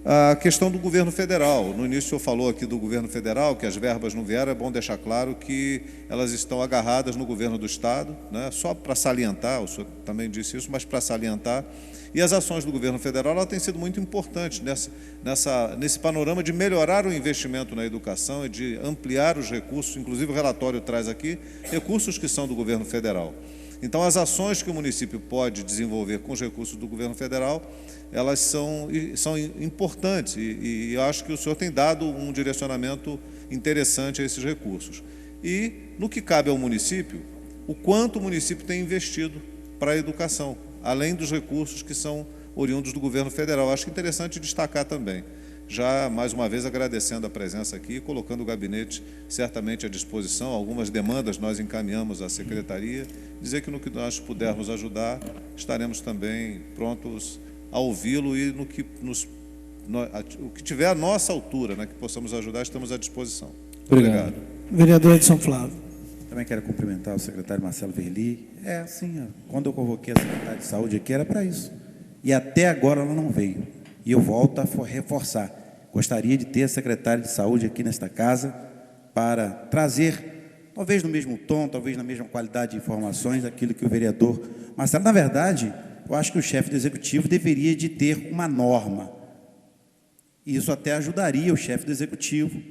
A questão do governo federal. No início o senhor falou aqui do governo federal, que as verbas não vieram, é bom deixar claro que elas estão agarradas no governo do Estado, né? Só para salientar, o senhor também disse isso, mas para salientar. E as ações do governo federal ela têm sido muito importantes nesse panorama de melhorar o investimento na educação e de ampliar os recursos, inclusive o relatório traz aqui recursos que são do governo federal. Então, as ações que o município pode desenvolver com os recursos do governo federal, elas são importantes e eu acho que o senhor tem dado um direcionamento interessante a esses recursos. E, no que cabe ao município, o quanto o município tem investido para a educação, além dos recursos que são oriundos do governo federal. Acho interessante destacar também. Já, mais uma vez, agradecendo a presença aqui e colocando o gabinete certamente à disposição. Algumas demandas nós encaminhamos à secretaria. Dizer que no que nós pudermos ajudar, estaremos também prontos a ouvi-lo e no que o que tiver à nossa altura, né, que possamos ajudar, estamos à disposição. Obrigado. Vereador Edson Flávio. Também quero cumprimentar o secretário Marcelo Verli. Quando eu convoquei a secretária de Saúde aqui, era para isso. E até agora ela não veio. E eu volto a reforçar. Gostaria de ter a secretária de Saúde aqui nesta casa para trazer, talvez no mesmo tom, talvez na mesma qualidade de informações, aquilo que o vereador Marcelo. Na verdade, eu acho que o chefe do Executivo deveria de ter uma norma. E isso até ajudaria o chefe do Executivo,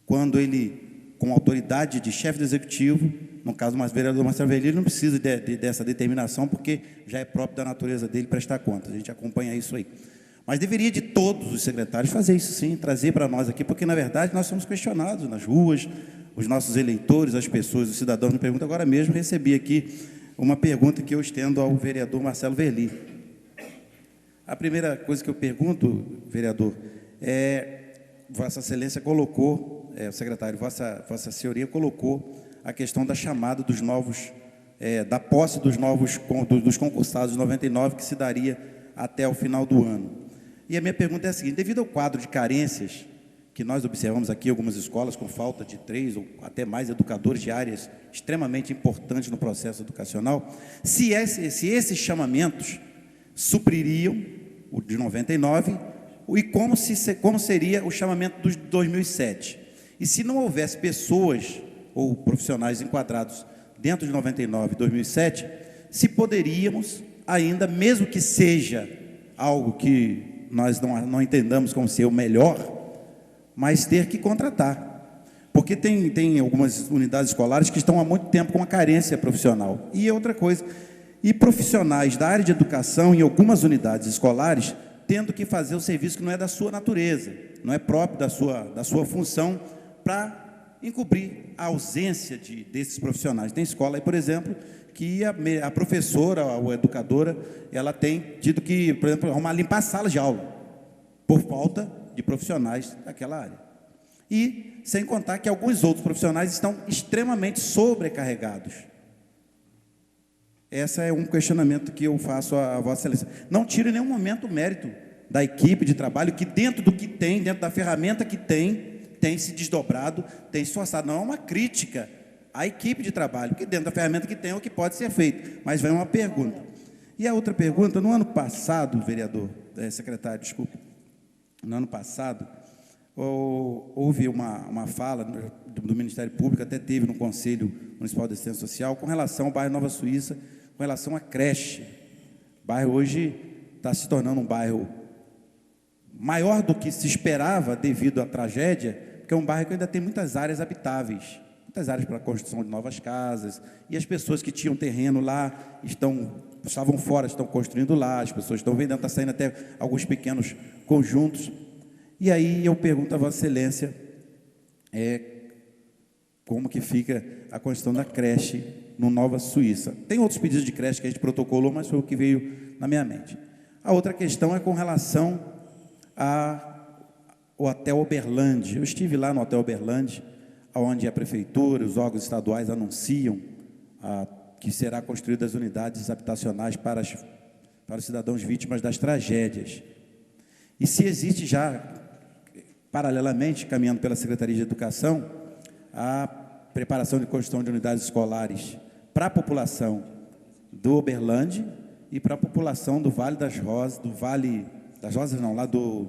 quando ele, com autoridade de chefe do Executivo, no caso do vereador Marcelo Verli, ele não precisa dessa determinação, porque já é próprio da natureza dele prestar contas. A gente acompanha isso aí. Mas deveria de todos os secretários fazer isso sim, trazer para nós aqui, porque, na verdade, nós somos questionados nas ruas, os nossos eleitores, as pessoas, os cidadãos me perguntam. Agora mesmo recebi aqui uma pergunta que eu estendo ao vereador Marcelo Verli. A primeira coisa que eu pergunto, vereador, Vossa Excelência colocou, secretário, Vossa Senhoria colocou a questão da chamada dos novos, da posse dos novos, dos concursados de 99, que se daria até o final do ano. E a minha pergunta é a seguinte: devido ao quadro de carências que nós observamos aqui, algumas escolas com falta de 3 ou até mais educadores de áreas extremamente importantes no processo educacional, se esses chamamentos supririam o de 99 e como seria o chamamento de 2007. E se não houvesse pessoas ou profissionais enquadrados dentro de 99 e 2007, se poderíamos ainda, mesmo que seja algo que nós não entendamos como ser o melhor, mas ter que contratar. Porque tem algumas unidades escolares que estão há muito tempo com uma carência profissional. E outra coisa, e profissionais da área de educação em algumas unidades escolares tendo que fazer o serviço que não é da sua natureza, não é próprio da sua função, para encobrir a ausência desses profissionais. Tem escola aí, por exemplo, que a professora ou a educadora, ela tem tido que, por exemplo, limpar salas de aula, por falta de profissionais daquela área. E, sem contar que alguns outros profissionais estão extremamente sobrecarregados. Esse é um questionamento que eu faço a Vossa Excelência. Não tire em nenhum momento o mérito da equipe de trabalho, que dentro do que tem, dentro da ferramenta que tem se desdobrado, tem se esforçado. Não é uma crítica à equipe de trabalho, porque dentro da ferramenta que tem é o que pode ser feito. Mas vem uma pergunta. E a outra pergunta: no ano passado, vereador, secretário, desculpe, no ano passado, houve uma fala do Ministério Público, até teve no Conselho Municipal de Assistência Social, com relação ao bairro Nova Suíça, com relação à creche. O bairro hoje está se tornando um bairro maior do que se esperava devido à tragédia, porque é um bairro que ainda tem muitas áreas habitáveis, muitas áreas para a construção de novas casas, e as pessoas que tinham terreno lá estavam fora, estão construindo lá, as pessoas estão vendendo, está saindo até alguns pequenos conjuntos. E aí eu pergunto a Vossa Excelência como que fica a questão da creche no Nova Suíça. Tem outros pedidos de creche que a gente protocolou, mas foi o que veio na minha mente. A outra questão é com relação ao Hotel Oberland. Eu estive lá no Hotel Oberland, onde a prefeitura, os órgãos estaduais anunciam que será construídas unidades habitacionais para os cidadãos vítimas das tragédias. E se existe já, paralelamente, caminhando pela Secretaria de Educação, a preparação de construção de unidades escolares para a população do Oberland e para a população do Vale das Rosas, lá do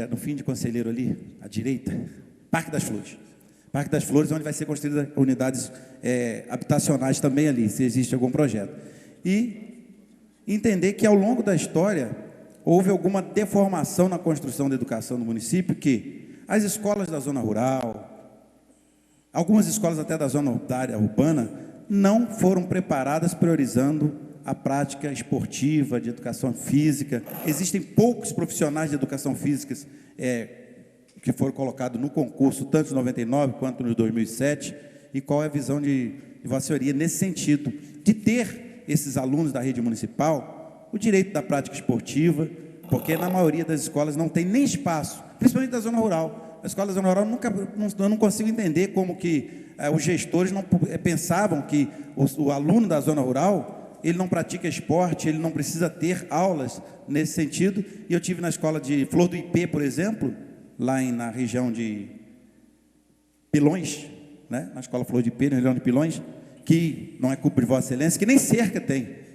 no fim de Conselheiro ali, à direita, Parque das Flores. Parque das Flores, onde vai ser construída unidades habitacionais também ali, se existe algum projeto. E entender que, ao longo da história, houve alguma deformação na construção da educação no município, que as escolas da zona rural, algumas escolas até da área urbana, não foram preparadas priorizando a prática esportiva, de educação física. Existem poucos profissionais de educação física que foram colocados no concurso, tanto em 99 quanto no 2007, e qual é a visão de Vossa Senhoria nesse sentido, de ter esses alunos da rede municipal o direito da prática esportiva, porque na maioria das escolas não tem nem espaço, principalmente da zona rural. A escola da zona rural, eu não consigo entender como que os gestores não pensavam que o aluno da zona rural, ele não pratica esporte, ele não precisa ter aulas nesse sentido. E eu tive na escola de Flor do Ipê, por exemplo, lá na região de Pilões, né? Na escola Flor do Ipê, na região de Pilões, que não é culpa de Vossa Excelência, que nem cerca tem.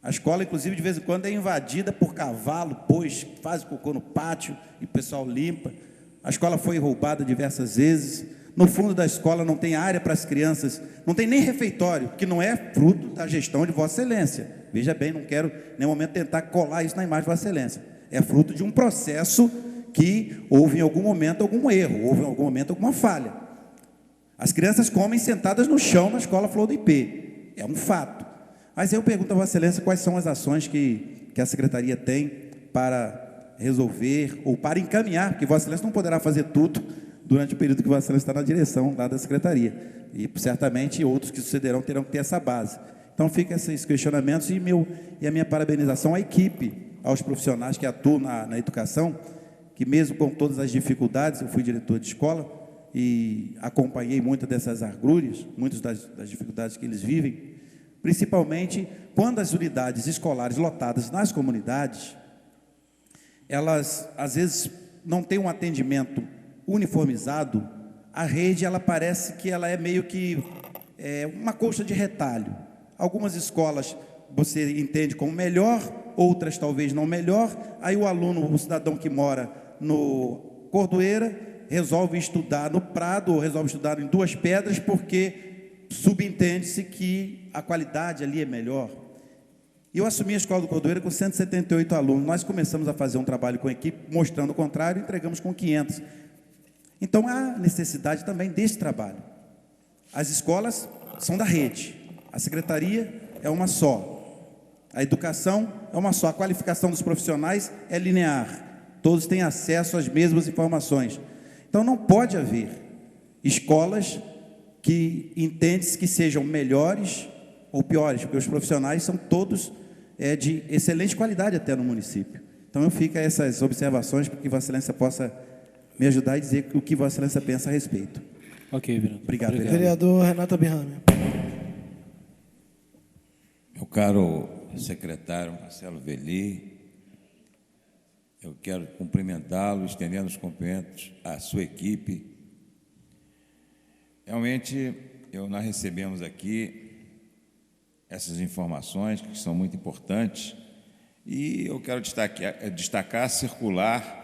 A escola, inclusive, de vez em quando é invadida por cavalo, pois faz cocô no pátio e o pessoal limpa. A escola foi roubada diversas vezes. No fundo da escola não tem área para as crianças, não tem nem refeitório, que não é fruto da gestão de Vossa Excelência. Veja bem, não quero em nenhum momento tentar colar isso na imagem de Vossa Excelência. É fruto de um processo que houve em algum momento algum erro, houve em algum momento alguma falha. As crianças comem sentadas no chão na escola Flor do Ipê. É um fato. Mas eu pergunto a Vossa Excelência quais são as ações que a Secretaria tem para resolver ou para encaminhar, porque Vossa Excelência não poderá fazer tudo durante o período que Vossa Excelência está na direção lá da Secretaria. E certamente outros que sucederão terão que ter essa base. Então ficam esses questionamentos e a minha parabenização à equipe, aos profissionais que atuam na educação, que mesmo com todas as dificuldades, eu fui diretor de escola e acompanhei muitas dessas agruras, muitas das dificuldades que eles vivem, principalmente quando as unidades escolares lotadas nas comunidades, elas às vezes não têm um atendimento uniformizado. A rede, ela parece que ela é meio que uma colcha de retalho. Algumas escolas você entende como melhor, outras talvez não melhor. Aí o aluno, o cidadão que mora no Cordoeira, resolve estudar no Prado, ou resolve estudar em Duas Pedras, porque subentende-se que a qualidade ali é melhor. Eu assumi a escola do Cordoeira com 178 alunos. Nós começamos a fazer um trabalho com a equipe, mostrando o contrário, e entregamos com 500. Então, há necessidade também desse trabalho. As escolas são da rede, a secretaria é uma só, a educação é uma só, a qualificação dos profissionais é linear, todos têm acesso às mesmas informações. Então, não pode haver escolas que entende-se que sejam melhores ou piores, porque os profissionais são todos de excelente qualidade até no município. Então, fica essas observações para que Vossa Excelência possa me ajudar a dizer o que Vossa Excelência pensa a respeito. Ok, vereador. Obrigado, Vereador Renato Abirrame. Meu caro secretário Marcelo Verli, eu quero cumprimentá-lo, estendendo os cumprimentos à sua equipe. Realmente, nós recebemos aqui essas informações que são muito importantes e eu quero destacar a circular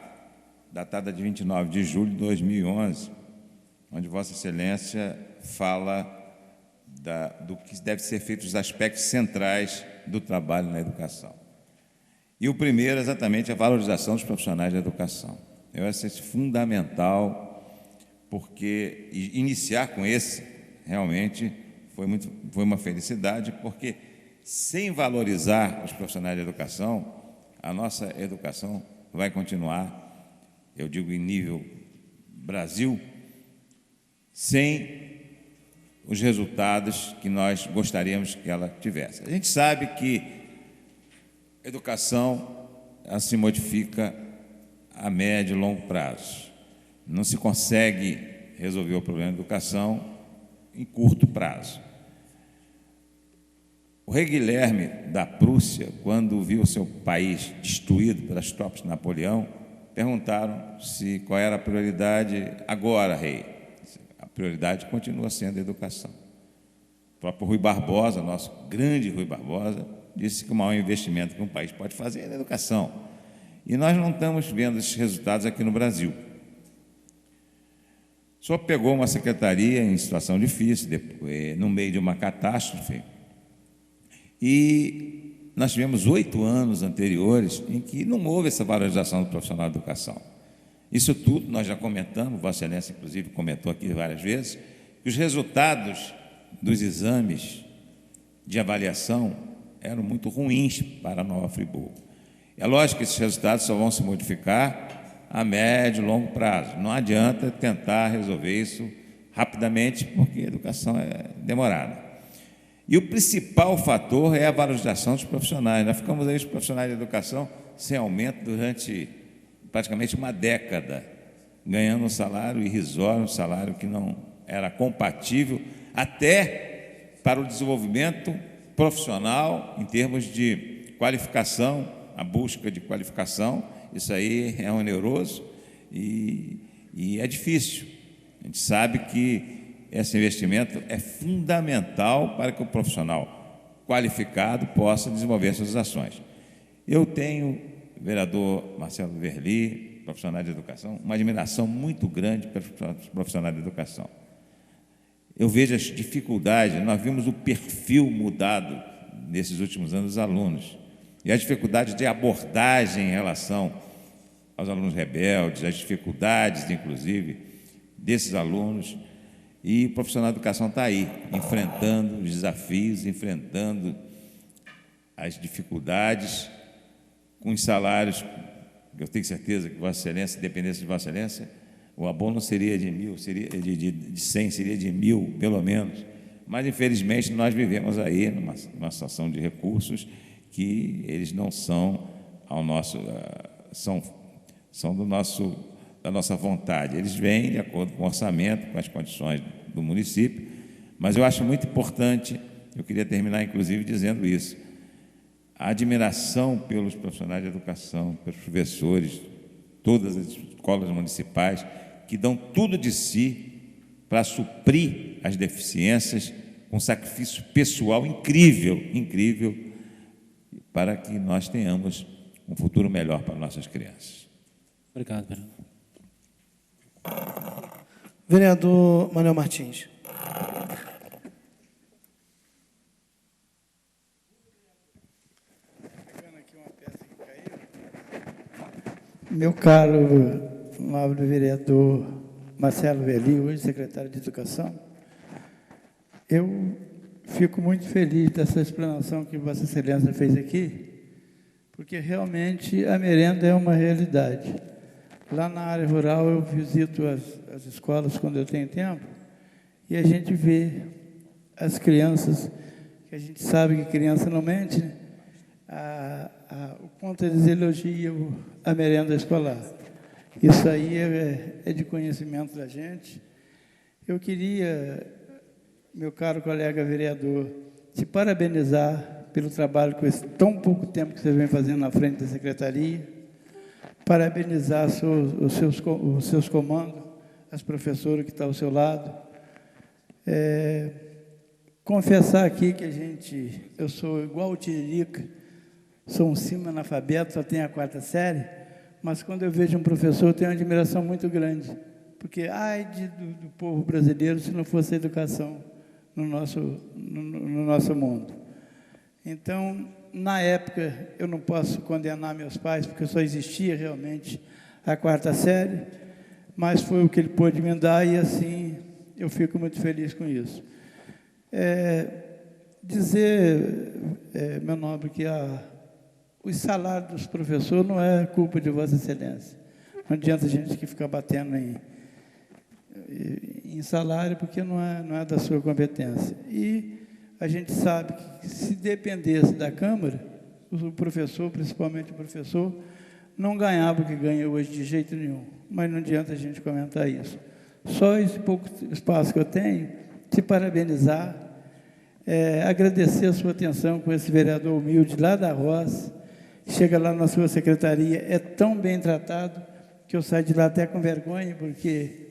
datada de 29 de julho de 2011, onde Vossa Excelência fala do que deve ser feito, os aspectos centrais do trabalho na educação. E o primeiro é exatamente a valorização dos profissionais da educação. Eu acho isso fundamental, porque iniciar com esse realmente foi uma felicidade, porque sem valorizar os profissionais da educação, a nossa educação vai continuar, eu digo em nível Brasil, sem os resultados que nós gostaríamos que ela tivesse. A gente sabe que a educação ela se modifica a médio e longo prazo. Não se consegue resolver o problema da educação em curto prazo. O rei Guilherme da Prússia, quando viu o seu país destruído pelas tropas de Napoleão, perguntaram qual era a prioridade agora, rei. A prioridade continua sendo a educação. O próprio Rui Barbosa, nosso grande Rui Barbosa, disse que o maior investimento que um país pode fazer é na educação. E nós não estamos vendo esses resultados aqui no Brasil. O senhor pegou uma secretaria em situação difícil, no meio de uma catástrofe, e nós tivemos 8 anos anteriores em que não houve essa valorização do profissional da educação. Isso tudo nós já comentamos, Vossa Excelência, inclusive, comentou aqui várias vezes, que os resultados dos exames de avaliação eram muito ruins para a Nova Friburgo. É lógico que esses resultados só vão se modificar a médio e longo prazo. Não adianta tentar resolver isso rapidamente, porque a educação é demorada. E o principal fator é a valorização dos profissionais. Nós ficamos aí, os profissionais de educação, sem aumento durante praticamente uma década, ganhando um salário irrisório, um salário que não era compatível até para o desenvolvimento profissional, em termos de qualificação, a busca de qualificação. Isso aí é oneroso e é difícil. A gente sabe que esse investimento é fundamental para que o profissional qualificado possa desenvolver suas ações. Eu tenho, vereador Marcelo Verli, profissional de educação, uma admiração muito grande pelos profissionais de educação. Eu vejo as dificuldades, nós vimos o perfil mudado nesses últimos anos dos alunos, e as dificuldades de abordagem em relação aos alunos rebeldes, as dificuldades, inclusive, desses alunos, e o profissional de educação está aí, enfrentando os desafios, enfrentando as dificuldades, com os salários, eu tenho certeza que Vossa Excelência, se dependesse de Vossa Excelência, o abono seria de 1.000, seria de 100, seria de 1.000, pelo menos. Mas, infelizmente, nós vivemos aí numa situação de recursos que eles não são ao nosso, são da nossa vontade. Eles vêm de acordo com o orçamento, com as condições do município, mas eu acho muito importante, eu queria terminar, inclusive, dizendo isso, a admiração pelos profissionais de educação, pelos professores, todas as escolas municipais, que dão tudo de si para suprir as deficiências, com sacrifício pessoal incrível, incrível, para que nós tenhamos um futuro melhor para nossas crianças. Obrigado, vereador. Vereador Manuel Martins. Meu caro nobre vereador Marcelo Verli, hoje secretário de Educação, eu fico muito feliz dessa explanação que Vossa Excelência fez aqui, porque realmente a merenda é uma realidade. Lá na área rural eu visito as escolas quando eu tenho tempo e a gente vê as crianças, que a gente sabe que criança não mente, né? O quanto eles elogiam a merenda escolar. Isso aí é de conhecimento da gente. Eu queria, meu caro colega vereador, te parabenizar pelo trabalho com esse tão pouco tempo que você vem fazendo na frente da secretaria, parabenizar os seus comandos, as professoras que estão ao seu lado. Confessar aqui que eu sou igual o Tiririca, sou um semi-analfabeto, só tenho a 4ª série, mas quando eu vejo um professor, eu tenho uma admiração muito grande, porque do povo brasileiro se não fosse a educação no nosso mundo. Então, na época, eu não posso condenar meus pais, porque só existia realmente a 4ª série, mas foi o que ele pôde me dar e, assim, eu fico muito feliz com isso. Dizer, meu nobre, que os salários dos professores não é culpa de Vossa Excelência. Não adianta a gente ficar batendo em salário, porque não é da sua competência. E a gente sabe que, se dependesse da Câmara, o professor, principalmente o professor, não ganhava o que ganha hoje de jeito nenhum. Mas não adianta a gente comentar isso. Só esse pouco espaço que eu tenho, te parabenizar, agradecer a sua atenção com esse vereador humilde lá da roça, chega lá na sua secretaria, é tão bem tratado, que eu saio de lá até com vergonha, porque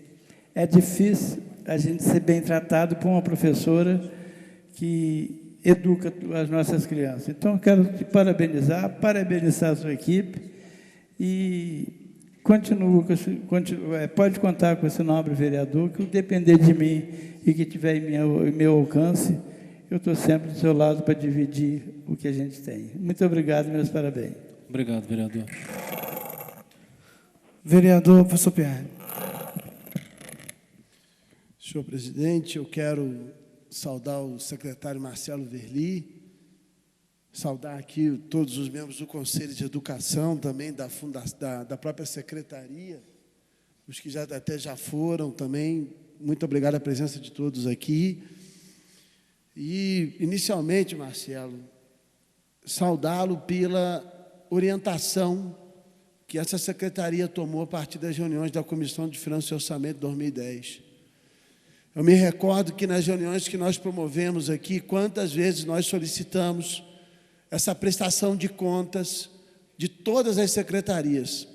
é difícil a gente ser bem tratado por uma professora que educa as nossas crianças. Então, eu quero te parabenizar a sua equipe, E pode contar com esse nobre vereador, que o depender de mim e que tiver em meu alcance, eu estou sempre do seu lado para dividir o que a gente tem. Muito obrigado, meus parabéns. Obrigado, vereador. Vereador, professor Pierre. Senhor presidente, eu quero saudar o secretário Marcelo Verli, saudar aqui todos os membros do Conselho de Educação, também da própria secretaria, os que até já foram também. Muito obrigado a presença de todos aqui. E, inicialmente, Marcelo, saudá-lo pela orientação que essa secretaria tomou a partir das reuniões da Comissão de Finanças e Orçamento de 2010. Eu me recordo que nas reuniões que nós promovemos aqui, quantas vezes nós solicitamos essa prestação de contas de todas as secretarias.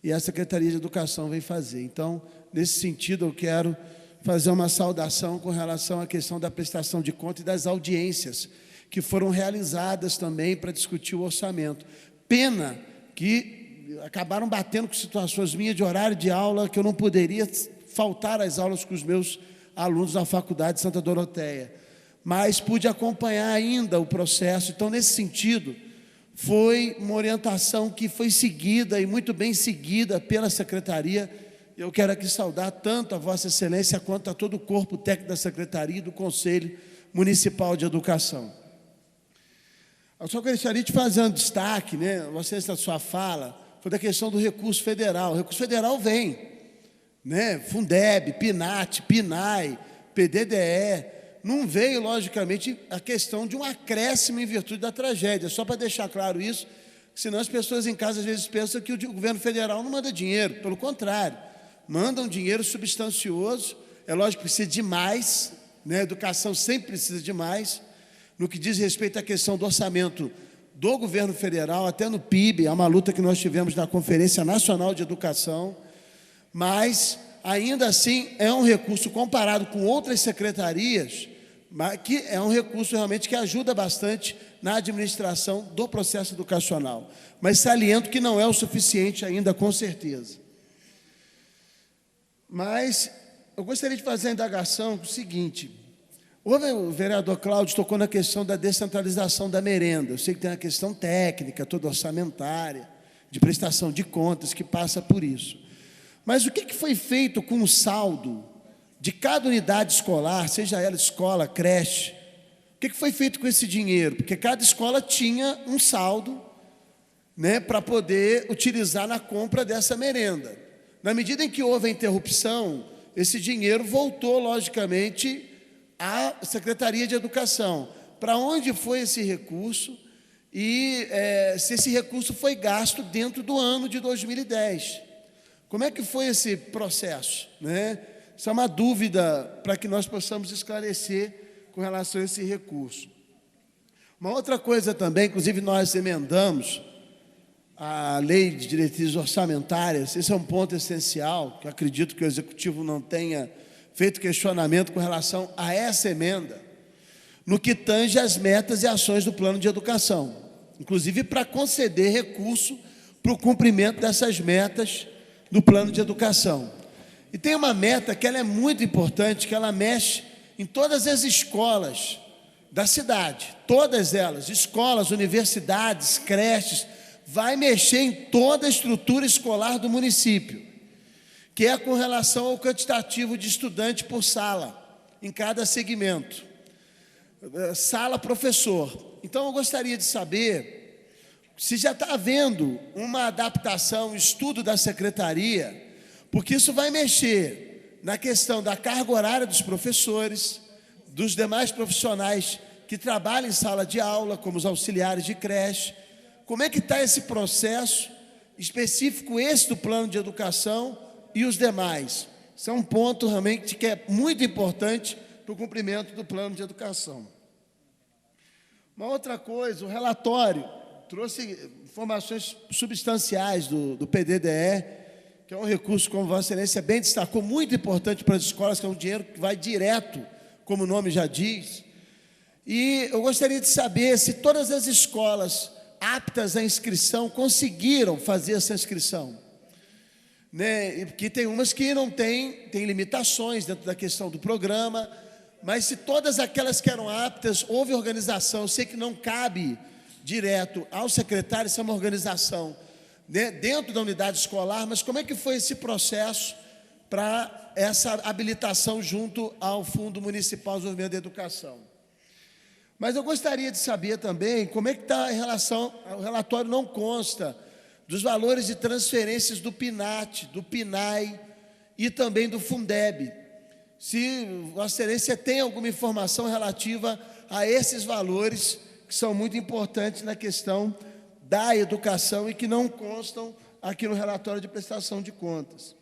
E a Secretaria de Educação vem fazer. Então, nesse sentido, eu quero fazer uma saudação com relação à questão da prestação de contas e das audiências que foram realizadas também para discutir o orçamento. Pena que acabaram batendo com situações minhas de horário de aula, que eu não poderia faltar às aulas com os meus alunos da Faculdade de Santa Doroteia. Mas pude acompanhar ainda o processo. Então, nesse sentido, foi uma orientação que foi seguida e muito bem seguida pela Secretaria. Eu quero aqui saudar tanto a Vossa Excelência quanto a todo o corpo técnico da Secretaria e do Conselho Municipal de Educação. Eu só gostaria de fazer um destaque, né? Vossa Excelência, na sua fala, foi da questão do recurso federal. O recurso federal vem, né? Fundeb, PNAT, PNAE, PDDE. Não veio, logicamente, a questão de um acréscimo em virtude da tragédia. Só para deixar claro isso, senão as pessoas em casa às vezes pensam que o governo federal não manda dinheiro. Pelo contrário, manda um dinheiro substancioso. É lógico que precisa de mais, né? A educação sempre precisa de mais. No que diz respeito à questão do orçamento do governo federal, até no PIB, é uma luta que nós tivemos na Conferência Nacional de Educação, mas, ainda assim, é um recurso comparado com outras secretarias, que é um recurso realmente que ajuda bastante na administração do processo educacional. Mas saliento que não é o suficiente ainda, com certeza. Mas eu gostaria de fazer a indagação com o seguinte: o vereador Cláudio tocou na questão da descentralização da merenda. Eu sei que tem uma questão técnica, toda orçamentária, de prestação de contas, que passa por isso. Mas o que foi feito com o saldo de cada unidade escolar, seja ela escola, creche? O que foi feito com esse dinheiro? Porque cada escola tinha um saldo, né, para poder utilizar na compra dessa merenda. Na medida em que houve a interrupção, esse dinheiro voltou, logicamente, à Secretaria de Educação. Para onde foi esse recurso? E se esse recurso foi gasto dentro do ano de 2010. Como é que foi esse processo, né? Isso é uma dúvida para que nós possamos esclarecer com relação a esse recurso. Uma outra coisa também, inclusive nós emendamos a Lei de Diretrizes Orçamentárias. Esse é um ponto essencial, que acredito que o Executivo não tenha feito questionamento com relação a essa emenda, no que tange às metas e ações do plano de educação, inclusive para conceder recurso para o cumprimento dessas metas do plano de educação. E tem uma meta que ela é muito importante, que ela mexe em todas as escolas da cidade, todas elas, escolas, universidades, creches, vai mexer em toda a estrutura escolar do município, que é com relação ao quantitativo de estudante por sala, em cada segmento. Sala, professor. Então, eu gostaria de saber se já está havendo uma adaptação, um estudo da secretaria, porque isso vai mexer na questão da carga horária dos professores, dos demais profissionais que trabalham em sala de aula, como os auxiliares de creche. Como é que está esse processo específico, esse do plano de educação e os demais? Isso é um ponto realmente que é muito importante para o cumprimento do plano de educação. Uma outra coisa, o relatório trouxe informações substanciais do PDDE, que é um recurso, como Vossa Excelência bem destacou, muito importante para as escolas, que é um dinheiro que vai direto, como o nome já diz. E eu gostaria de saber se todas as escolas aptas à inscrição conseguiram fazer essa inscrição, né? Porque tem umas que não tem limitações dentro da questão do programa, mas se todas aquelas que eram aptas, houve organização. Eu sei que não cabe direto ao secretário, isso é uma organização, né, dentro da unidade escolar, mas como é que foi esse processo para essa habilitação junto ao Fundo Municipal de Desenvolvimento da Educação? Mas eu gostaria de saber também como é que está em relação, o relatório não consta dos valores de transferências do PINAT, do PINAE e também do Fundeb. Se Vossa Excelência tem alguma informação relativa a esses valores, que são muito importantes na questão da educação e que não constam aqui no relatório de prestação de contas.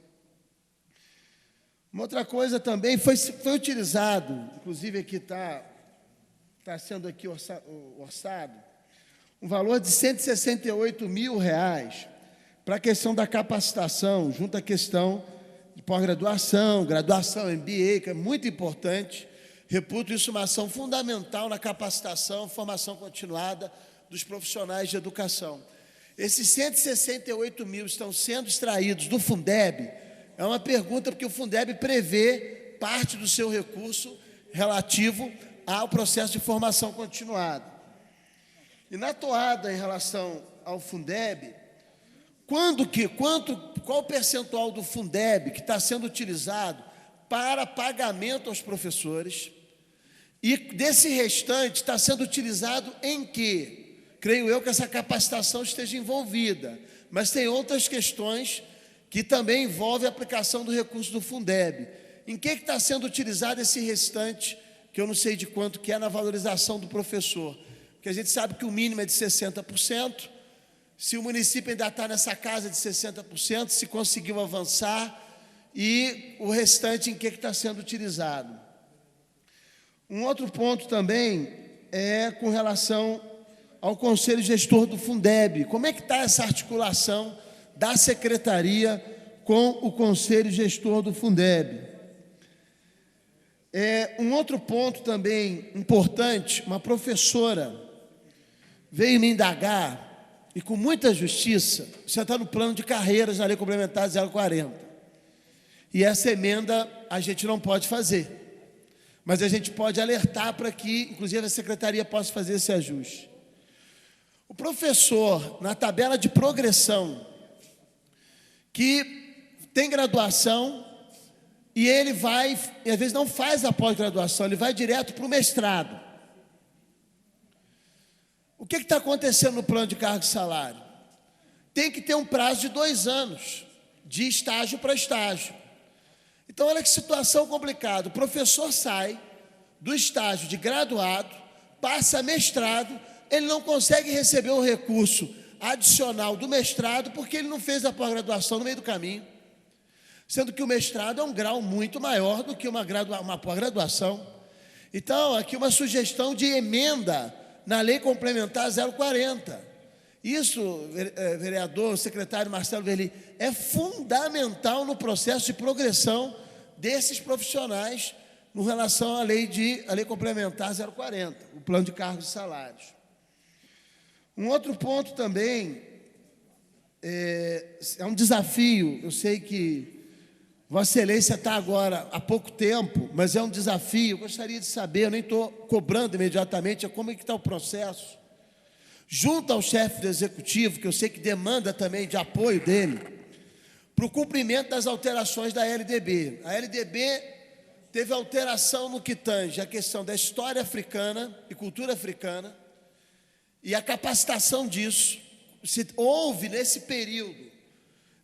Uma outra coisa também, foi utilizado, inclusive aqui está sendo aqui orçado, um valor de R$168 mil para a questão da capacitação, junto à questão de pós-graduação, graduação, MBA, que é muito importante. Reputo isso uma ação fundamental na capacitação, formação continuada dos profissionais de educação. Esses 168 mil estão sendo extraídos do Fundeb. É uma pergunta, porque o Fundeb prevê parte do seu recurso relativo ao processo de formação continuada. E na toada em relação ao Fundeb, qual o percentual do Fundeb que está sendo utilizado para pagamento aos professores, e desse restante está sendo utilizado em quê? Creio eu que essa capacitação esteja envolvida, mas tem outras questões que também envolvem a aplicação do recurso do Fundeb. Em que está sendo utilizado esse restante, que eu não sei de quanto que é, na valorização do professor? Porque a gente sabe que o mínimo é de 60%, se o município ainda está nessa casa de 60%, se conseguiu avançar, e o restante em que está sendo utilizado. Um outro ponto também é com relação ao Conselho Gestor do Fundeb. Como é que está essa articulação da Secretaria com o Conselho Gestor do Fundeb? Um outro ponto também importante, uma professora veio me indagar, e com muita justiça, você está no plano de carreiras na Lei Complementar 040. E essa emenda a gente não pode fazer. Mas a gente pode alertar para que, inclusive, a Secretaria possa fazer esse ajuste. O professor, na tabela de progressão, que tem graduação, e ele vai, e às vezes não faz a pós-graduação, ele vai direto para o mestrado. O que está acontecendo no plano de cargo e salário? Tem que ter um prazo de 2 anos, de estágio para estágio. Então, olha que situação complicada. O professor sai do estágio de graduado, passa a mestrado, ele não consegue receber o recurso adicional do mestrado porque ele não fez a pós-graduação no meio do caminho. Sendo que o mestrado é um grau muito maior do que uma pós-graduação. Então, aqui uma sugestão de emenda na Lei Complementar 040. Isso, vereador, secretário Marcelo Verli, é fundamental no processo de progressão desses profissionais em relação à Lei Complementar 040, o plano de cargos e salários. Um outro ponto também é um desafio. Eu sei que Vossa Excelência está agora há pouco tempo, mas é um desafio. Eu gostaria de saber, eu nem estou cobrando imediatamente, como é que está o processo. Junto ao chefe do executivo, que eu sei que demanda também de apoio dele, para o cumprimento das alterações da LDB. A LDB teve alteração no que tange a questão da história africana e cultura africana, e a capacitação disso. Houve, nesse período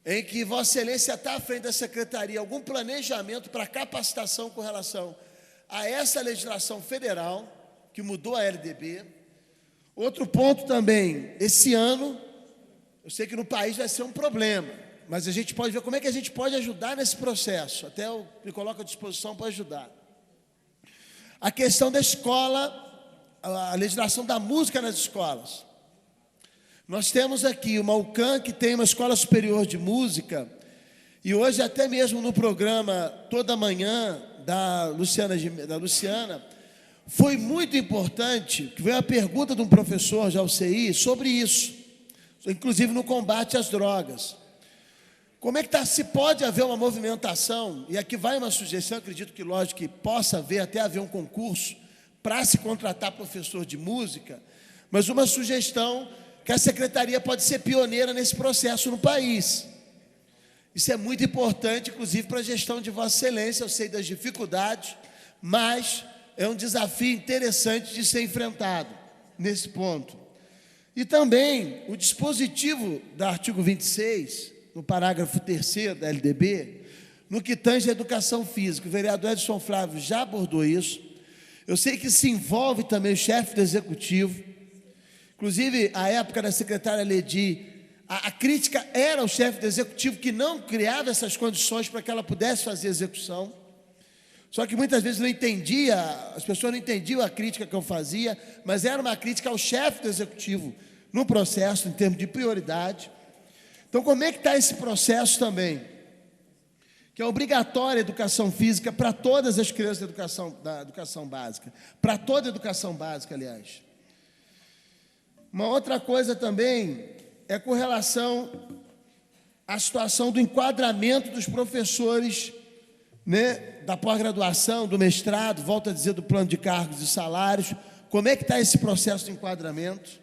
em que Vossa Excelência está à frente da Secretaria, algum planejamento para capacitação com relação a essa legislação federal, que mudou a LDB. Outro ponto também, esse ano, eu sei que no país vai ser um problema, mas a gente pode ver como é que a gente pode ajudar nesse processo. Até eu me coloco à disposição para ajudar. A questão da escola, a legislação da música nas escolas. Nós temos aqui uma UCAM, que tem uma escola superior de música, e hoje até mesmo no programa Toda Manhã, da Luciana, foi muito importante, que veio a pergunta de um professor da UCI sobre isso, inclusive no combate às drogas. Como é que está? Se pode haver uma movimentação, e aqui vai uma sugestão, acredito que lógico que possa haver, até haver um concurso para se contratar professor de música, mas uma sugestão que a secretaria pode ser pioneira nesse processo no país. Isso é muito importante, inclusive para a gestão de Vossa Excelência. Eu sei das dificuldades, mas é um desafio interessante de ser enfrentado nesse ponto. E também o dispositivo do artigo 26, no parágrafo 3º da LDB, no que tange à educação física. O vereador Edson Flávio já abordou isso. Eu sei que se envolve também o chefe do executivo. Inclusive, à época da secretária Ledi, a crítica era ao chefe do executivo que não criava essas condições para que ela pudesse fazer execução. Só que muitas vezes não entendia, as pessoas não entendiam a crítica que eu fazia, mas era uma crítica ao chefe do executivo no processo, em termos de prioridade. Então, como é que está esse processo também? Que é obrigatória a educação física para todas as crianças da educação básica. Para toda a educação básica, aliás. Uma outra coisa também é com relação à situação do enquadramento dos professores, né, da pós-graduação, do mestrado, volto a dizer, do plano de cargos e salários. Como é que está esse processo de enquadramento?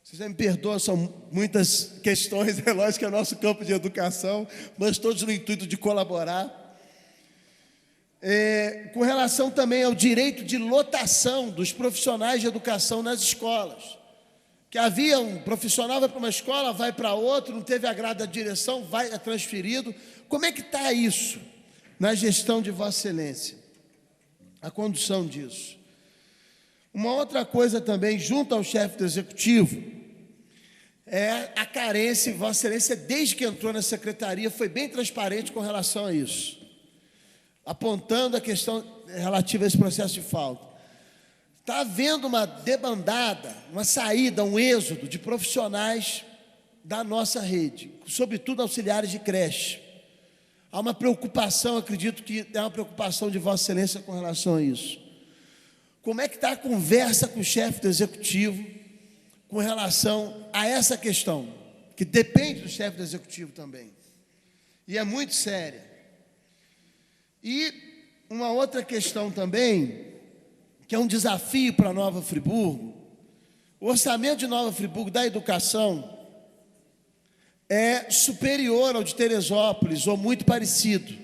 Vocês já me perdoam, são muitas questões, é lógico que é o nosso campo de educação, mas todos no intuito de colaborar. Com relação também ao direito de lotação dos profissionais de educação nas escolas. Que havia um profissional, vai para uma escola, vai para outra, não teve agrado da direção, é transferido. Como é que está isso na gestão de Vossa Excelência? A condução disso. Uma outra coisa também, junto ao chefe do executivo, é a carência, e Vossa Excelência, desde que entrou na secretaria, foi bem transparente com relação a isso, apontando a questão relativa a esse processo de falta. Está havendo uma debandada, uma saída, um êxodo de profissionais da nossa rede, sobretudo auxiliares de creche. Há uma preocupação, acredito que é uma preocupação de Vossa Excelência com relação a isso. Como é que está a conversa com o chefe do executivo com relação a essa questão, que depende do chefe do executivo também, e é muito séria. E uma outra questão também, que é um desafio para Nova Friburgo, o orçamento de Nova Friburgo da educação é superior ao de Teresópolis, ou muito parecido.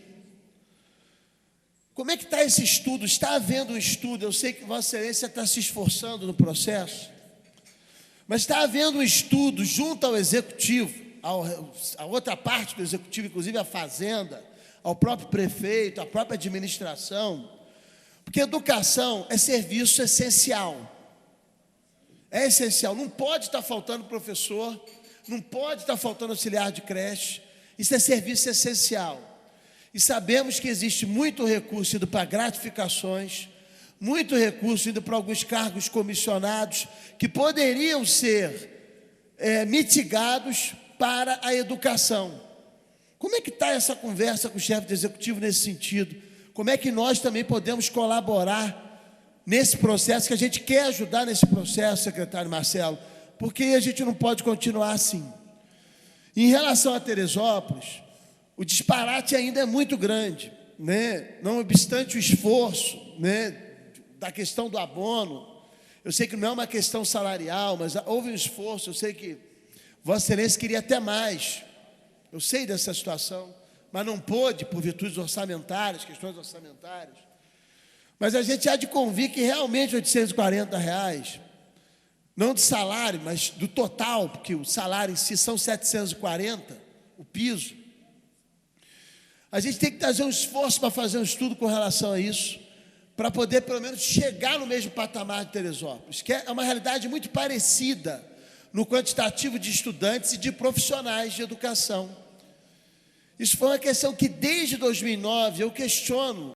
Como é que está esse estudo? Está havendo um estudo, eu sei que Vossa Excelência está se esforçando no processo, mas está havendo um estudo junto ao Executivo, a outra parte do Executivo, inclusive a Fazenda, ao próprio prefeito, à própria administração, porque educação é serviço essencial. É essencial, não pode estar faltando professor, não pode estar faltando auxiliar de creche, isso é serviço essencial. E sabemos que existe muito recurso indo para gratificações, muito recurso indo para alguns cargos comissionados que poderiam ser mitigados para a educação. Como é que está essa conversa com o chefe do executivo nesse sentido? Como é que nós também podemos colaborar nesse processo, que a gente quer ajudar nesse processo, secretário Marcelo, porque a gente não pode continuar assim. Em relação a Teresópolis, o disparate ainda é muito grande, né? Não obstante o esforço, né, da questão do abono. Eu sei que não é uma questão salarial, mas houve um esforço. Eu sei que Vossa Excelência queria até mais. Eu sei dessa situação, mas não pôde por virtudes orçamentárias, questões orçamentárias. Mas a gente há de convir que realmente R$840, não de salário, mas do total, porque o salário em si são 740, o piso. A gente tem que fazer um esforço para fazer um estudo com relação a isso, para poder pelo menos chegar no mesmo patamar de Teresópolis, que é uma realidade muito parecida no quantitativo de estudantes e de profissionais de educação. Isso foi uma questão que desde 2009 eu questiono